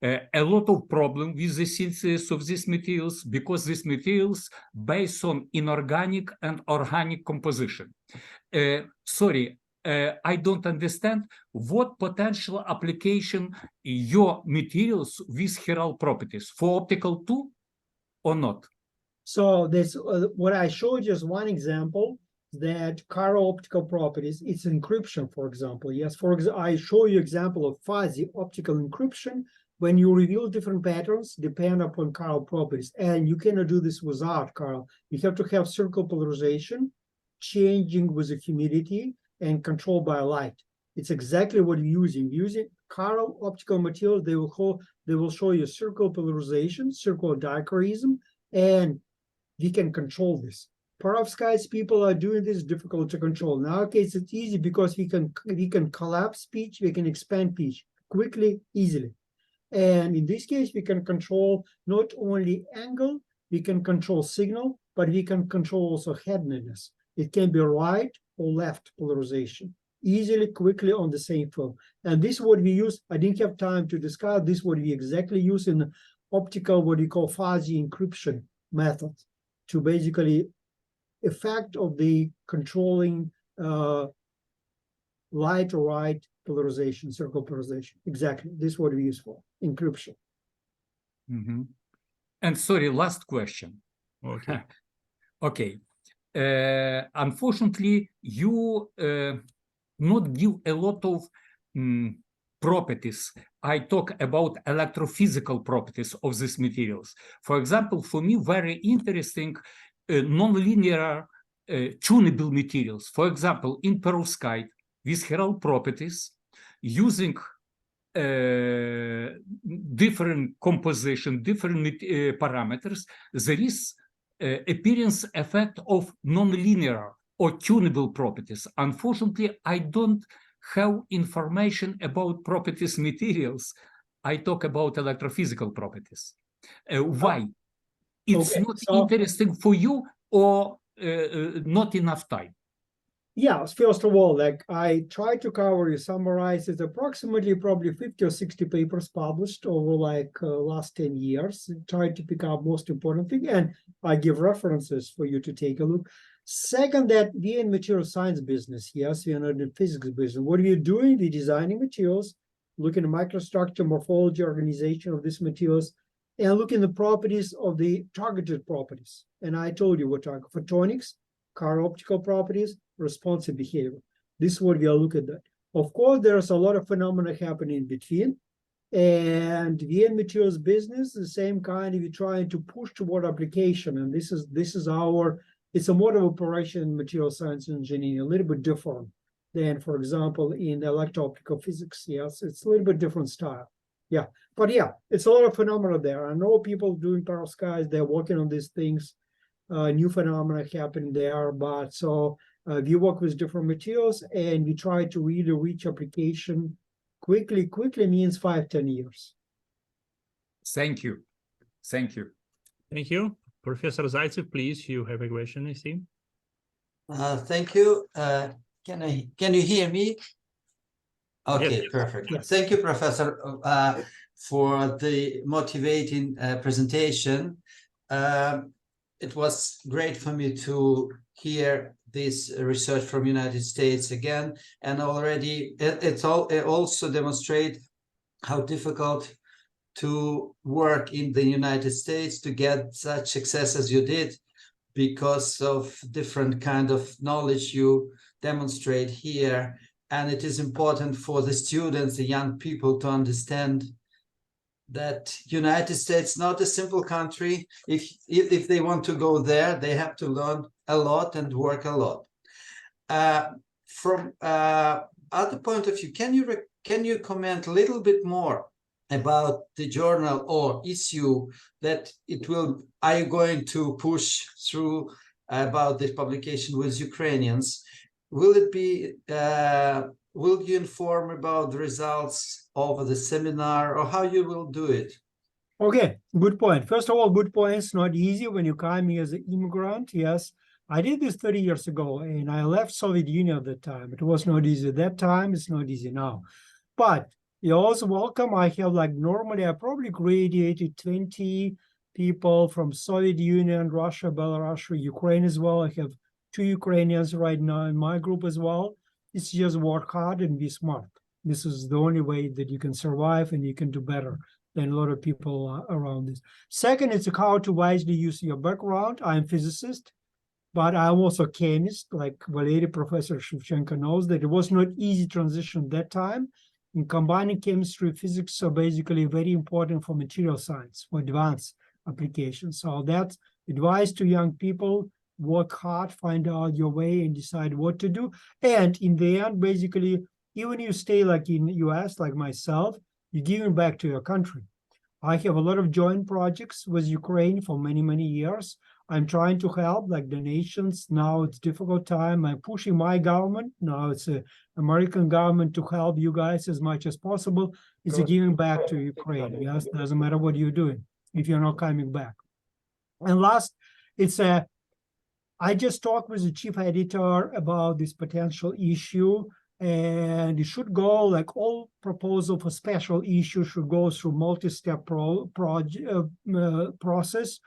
A lot of problem with the synthesis of these materials because these materials based on inorganic and organic composition. Sorry, I don't understand what potential application your materials with chiral properties for optical too or not? So this what I showed you is one example that chiral optical properties, it's encryption, for example. Yes, for example, I show you example of fuzzy optical encryption when you reveal different patterns depend upon chiral properties. And you cannot do this without chiral. You have to have circle polarization, changing with the humidity and controlled by light. It's exactly what you're using. Using chiral optical materials, they will show you circle polarization, circular dichroism, and we can control this. Perovskites people are doing this, difficult to control. In our case, it's easy because we can collapse pitch, we can expand pitch quickly, easily. And in this case, we can control not only angle, we can control signal, but we can control also headedness. It can be right or left polarization, easily, quickly on the same film. And this is what we use. I didn't have time to discuss this, what we exactly use in optical, what we call fuzzy encryption. method to basically effect of the controlling light or right polarization, circle polarization. Exactly. This is what we use for encryption. Mm-hmm. And sorry, last question. Okay. Okay. Unfortunately, you not give a lot of properties. I talk about electrophysical properties of these materials. For example, for me, very interesting nonlinear tunable materials. For example, in perovskite, with Herald properties, using different composition, different parameters, there is appearance effect of nonlinear or tunable properties. Unfortunately, I don't have information about properties materials. I talk about electrophysical properties. Why? It's Okay, not so, interesting for you, or not enough time? yeah, first of all, like I try to cover, summarize, it's approximately probably 50 or 60 papers published over like last 10 years. Try to pick up most important thing, and I give references for you to take a look. Second, that we in material science business, yes, we are not in physics business. What are we doing? We're designing materials, looking at microstructure, morphology, organization of these materials, and looking at the properties of the targeted properties. And I told you what target photonics, car optical properties, responsive behavior. This is what we are looking at. Of course, there's a lot of phenomena happening in between. And we in materials business, the same kind, we're trying to push toward application. And this is our, it's a mode of operation in material science and engineering, a little bit different than, for example, in electro-optical physics. Yes, it's a little bit different style. Yeah, but yeah, it's a lot of phenomena there. I know people doing perovskites, they're working on these things, new phenomena happening there. But so we work with different materials and we try to really reach application quickly. Quickly means 5-10 years. Thank you. Thank you. Thank you. Professor Zaitsev, please, you have a question, I see. Thank you. Can you hear me? Okay, Yes. perfect. Yes. Thank you, Professor, for the motivating presentation. It was great for me to hear this research from United States again, and already it also demonstrates how difficult to work in the United States to get such success as you did, because of different kind of knowledge you demonstrate here. And it is important for the students, the young people, to understand that United States not a simple country. If they want to go there, they have to learn a lot and work a lot. From other point of view, can you comment a little bit more about the journal or issue that are you going to push through about this publication with Ukrainians? Will it be, will you inform about the results of the seminar, or how you will do it? Okay, good point. First of all, good point. It's not easy when you come here as an immigrant. Yes, I did this 30 years ago and I left Soviet Union at that time. It was not easy at that time. It's not easy now. But you're also welcome. I have like normally, I probably graduated 20 people from Soviet Union, Russia, Belarus, Ukraine as well. I have 2 Ukrainians right now in my group as well. It's just work hard and be smart. This is the only way that you can survive and you can do better than a lot of people around this. Second, it's how to wisely use your background. I'm a physicist, but I'm also a chemist, like Vladimir, Professor Shevchenko knows that it was not easy transition at that time. And combining chemistry, physics are basically very important for material science, for advanced applications. So that's advice to young people: work hard, find out your way and decide what to do. And in the end, basically, even you stay like in the US, like myself, you're giving back to your country. I have a lot of joint projects with Ukraine for many, many years. I'm trying to help, like donations. Now it's difficult time. I'm pushing my government. Now it's the American government to help you guys as much as possible. It's a giving back to Ukraine. Yes, doesn't matter what you're doing if you're not coming back. And last, it's a, I just talked with the chief editor about this potential issue, and it should go like all proposal for special issue should go through multi-step process.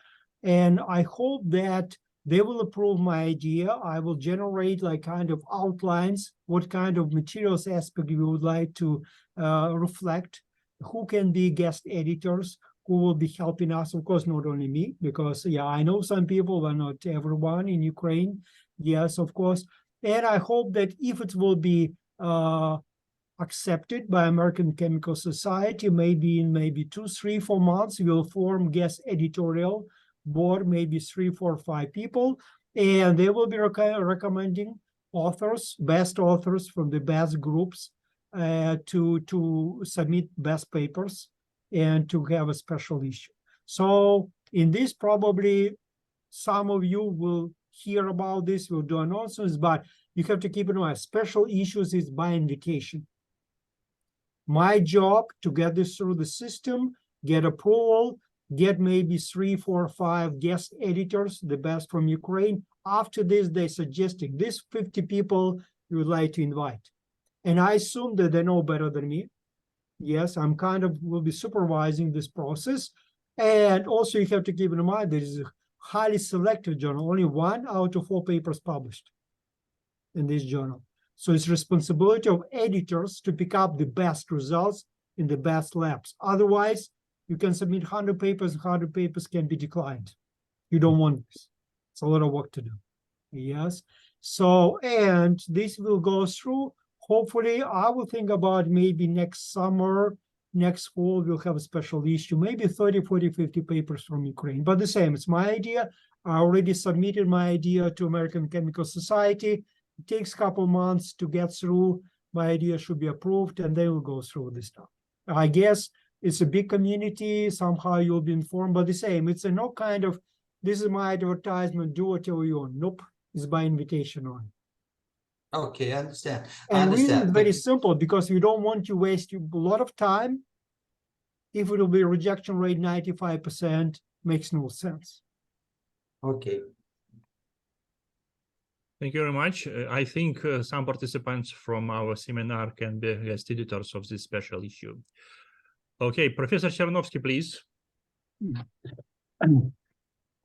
And I hope that they will approve my idea. I will generate like kind of outlines, what kind of materials aspect we would like to reflect, who can be guest editors, who will be helping us, of course, not only me, because yeah, I know some people, but not everyone in Ukraine. Yes, of course. And I hope that if it will be accepted by American Chemical Society, maybe in 2, 3, 4 months, we will form guest editorial board, maybe 3, 4, 5 people, and they will be recommending authors, best authors from the best groups to submit best papers and to have a special issue. So in this, probably some of you will hear about this, we'll do announcements, but you have to keep in mind, special issues is by invitation. My job to get this through the system, get approval, get maybe 3, 4, 5 guest editors, the best from Ukraine. After this, they're suggesting this 50 people you would like to invite. And I assume that they know better than me. Yes, I'm kind of will be supervising this process. And also you have to keep in mind, there is a highly selective journal, only 1 out of 4 papers published in this journal. So it's responsibility of editors to pick up the best results in the best labs. Otherwise, you can submit 100 papers, 100 papers can be declined. You don't want this. It's a lot of work to do. Yes. So, and this will go through. Hopefully, I will think about maybe next summer, next fall, we'll have a special issue, maybe 30, 40, 50 papers from Ukraine. But the same, it's my idea. I already submitted my idea to American Chemical Society. It takes a couple months to get through. My idea should be approved, and they will go through this stuff. I guess it's a big community. Somehow you'll be informed, but the same. It's a no kind of, this is my advertisement, do whatever you want. Nope, it's by invitation on. Okay, I understand. And really, it's very simple because you don't want to waste a lot of time. If it will be rejection rate 95%, makes no sense. Okay. Thank you very much. I think some participants from our seminar can be guest editors of this special issue. Okay, Professor Chernovsky, please.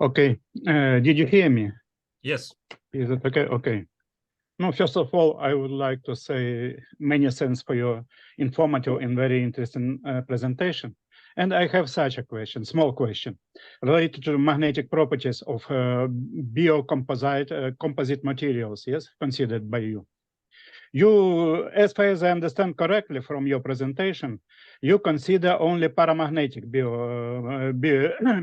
Okay, did you hear me? Yes. Is it okay? Okay. No, first of all, I would like to say many thanks for your informative and very interesting presentation. And I have such a question, small question, related to magnetic properties of composite materials, yes, considered by you. You, as far as I understand correctly from your presentation, you consider only paramagnetic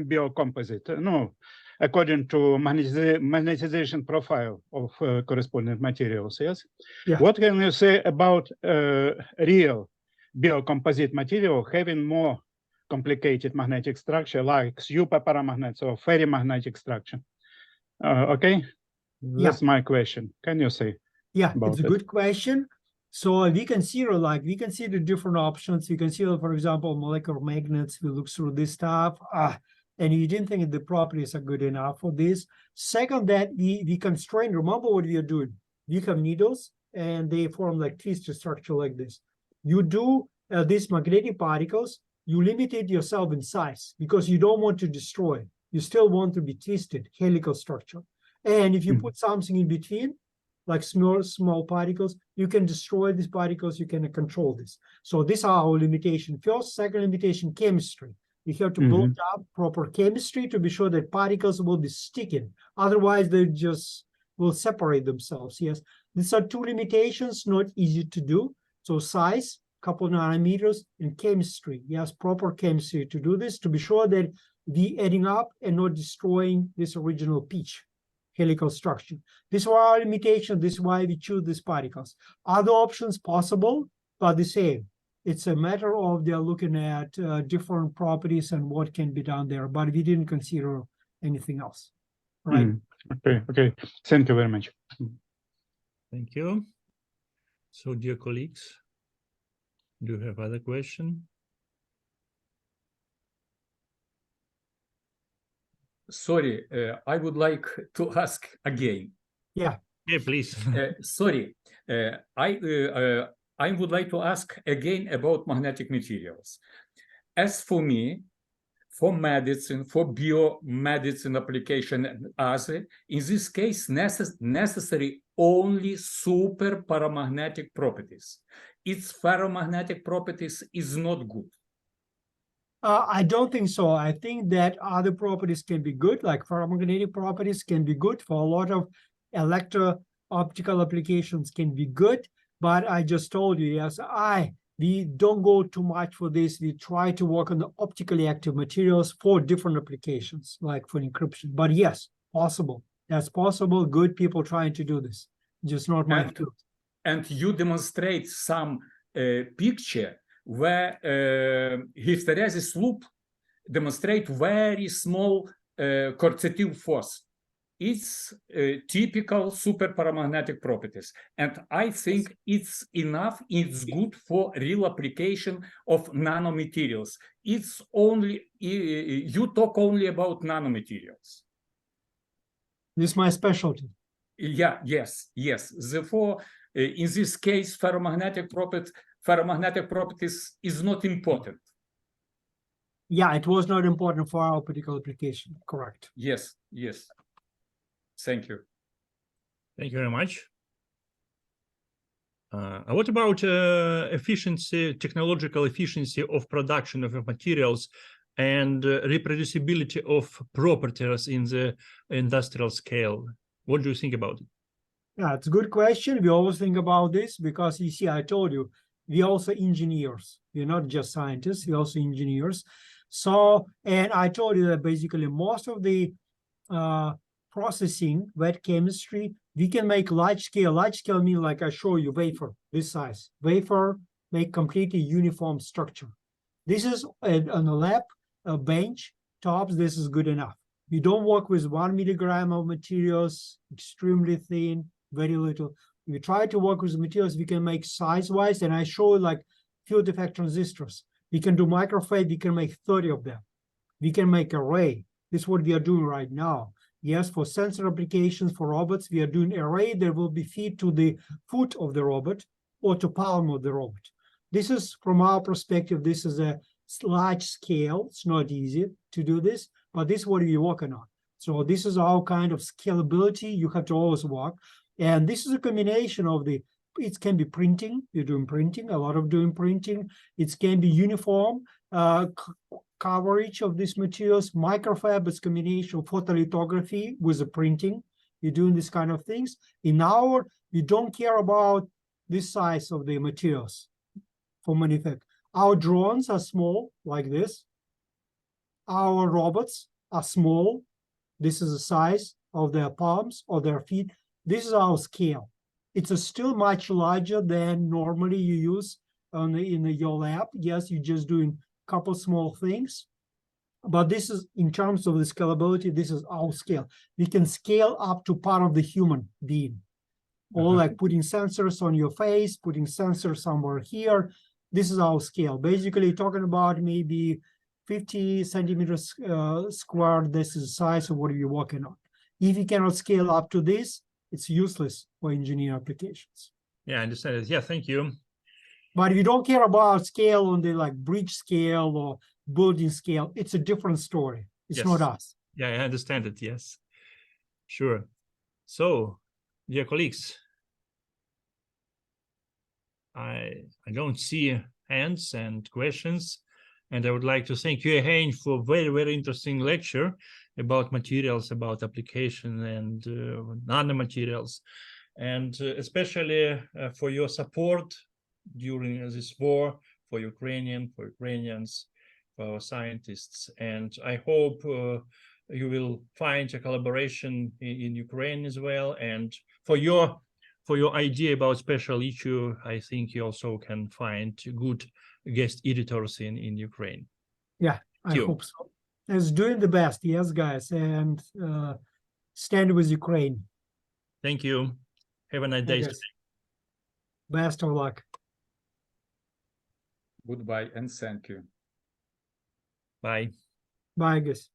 biocomposite, no, according to magnetization profile of corresponding materials, yes? Yeah. What can you say about real biocomposite material having more complicated magnetic structure like superparamagnets or ferrimagnetic structure? Okay, that's my question. Can you say? Yeah, it's a good question. So we consider different options. We consider, for example, molecular magnets. We look through this stuff. And you didn't think the properties are good enough for this. Second, that we constrain, remember what we are doing. You have needles and they form like twisted structure like this. You do these magnetic particles, you limited yourself in size because you don't want to destroy. You still want to be twisted, helical structure. And if you put something in between, like small particles, you can destroy these particles, you can control this. So these are our limitation. First, second limitation, chemistry. You have to build up proper chemistry to be sure that particles will be sticking. Otherwise, they just will separate themselves. Yes, these are 2 limitations, not easy to do. So size, couple nanometers, and chemistry. Yes, proper chemistry to do this, to be sure that we adding up and not destroying this original pitch, helical structure. This is our limitation. This is why we choose these particles. Other options possible, but the same. It's a matter of they're looking at different properties and what can be done there, but we didn't consider anything else, right? Okay. Thank you very much. Thank you. So, dear colleagues, do you have other questions? Sorry, I would like to ask again. Yeah. Yeah, please. Sorry, I would like to ask again about magnetic materials. As for me, for medicine, for biomedicine application and other. In this case, necessary only super paramagnetic properties. Its ferromagnetic properties is not good. I don't think so. I think that other properties can be good, like ferromagnetic properties can be good for a lot of electro-optical applications can be good. But I just told you, yes, we don't go too much for this. We try to work on the optically active materials for different applications, like for encryption. But yes, possible. That's possible. Good people trying to do this, just not my field. And you demonstrate some picture where hysteresis loop demonstrate very small coercitive force. It's typical super paramagnetic properties. And I think it's enough, it's good for real application of nanomaterials. It's only, you talk only about nanomaterials. This is my specialty. Yeah, yes. Therefore, in this case, ferromagnetic properties is not important. Yeah, it was not important for our particular application. Correct. Yes. Thank you. Thank you very much. What about efficiency, technological efficiency of production of materials and reproducibility of properties in the industrial scale? What do you think about it? Yeah, it's a good question. We always think about this because you see, I told you, we're also engineers. We're not just scientists, we're also engineers. So, and I told you that basically most of the processing, wet chemistry, we can make large scale. Large scale means like I show you wafer, this size. Wafer make completely uniform structure. This is on a lab, a bench, tops, this is good enough. You don't work with 1 milligram of materials, extremely thin, very little. We try to work with materials we can make size-wise, and I show like field effect transistors. We can do microfade, we can make 30 of them. We can make array. This is what we are doing right now. Yes, for sensor applications, for robots, we are doing array that will be feed to the foot of the robot or to palm of the robot. This is, from our perspective, this is a large scale. It's not easy to do this, but this is what we're working on. So this is our kind of scalability you have to always work. And this is a combination of the, it can be printing, you're doing printing, a lot of doing printing. It can be uniform coverage of these materials, microfab is combination of photolithography with the printing. You're doing this kind of things. In our, we don't care about this size of the materials for manufacturing. Our drones are small, like this. Our robots are small. This is the size of their palms or their feet. This is our scale. It's still much larger than normally you use in your lab. Yes, you're just doing a couple small things. But this is, in terms of the scalability, this is our scale. We can scale up to part of the human being. Or like putting sensors on your face, putting sensors somewhere here. This is our scale. Basically talking about maybe 50 centimeters squared. This is the size of what you're working on. If you cannot scale up to this, it's useless for engineering applications. Yeah, I understand it. Yeah, thank you. But if you don't care about scale on the like bridge scale or building scale, it's a different story. It's not us. Yeah, I understand it. Yes, sure. So, dear colleagues, I don't see hands and questions, and I would like to thank you again for a very, very interesting lecture about materials, about application and nanomaterials, and especially for your support during this war for Ukrainians, for our scientists. And I hope you will find a collaboration in Ukraine as well. And for your idea about special issue, I think you also can find good guest editors in Ukraine. Yeah, I hope so. It's doing the best, yes, guys, and stand with Ukraine. Thank you. Have a nice day. Best of luck. Goodbye and thank you. Bye. Bye, guys.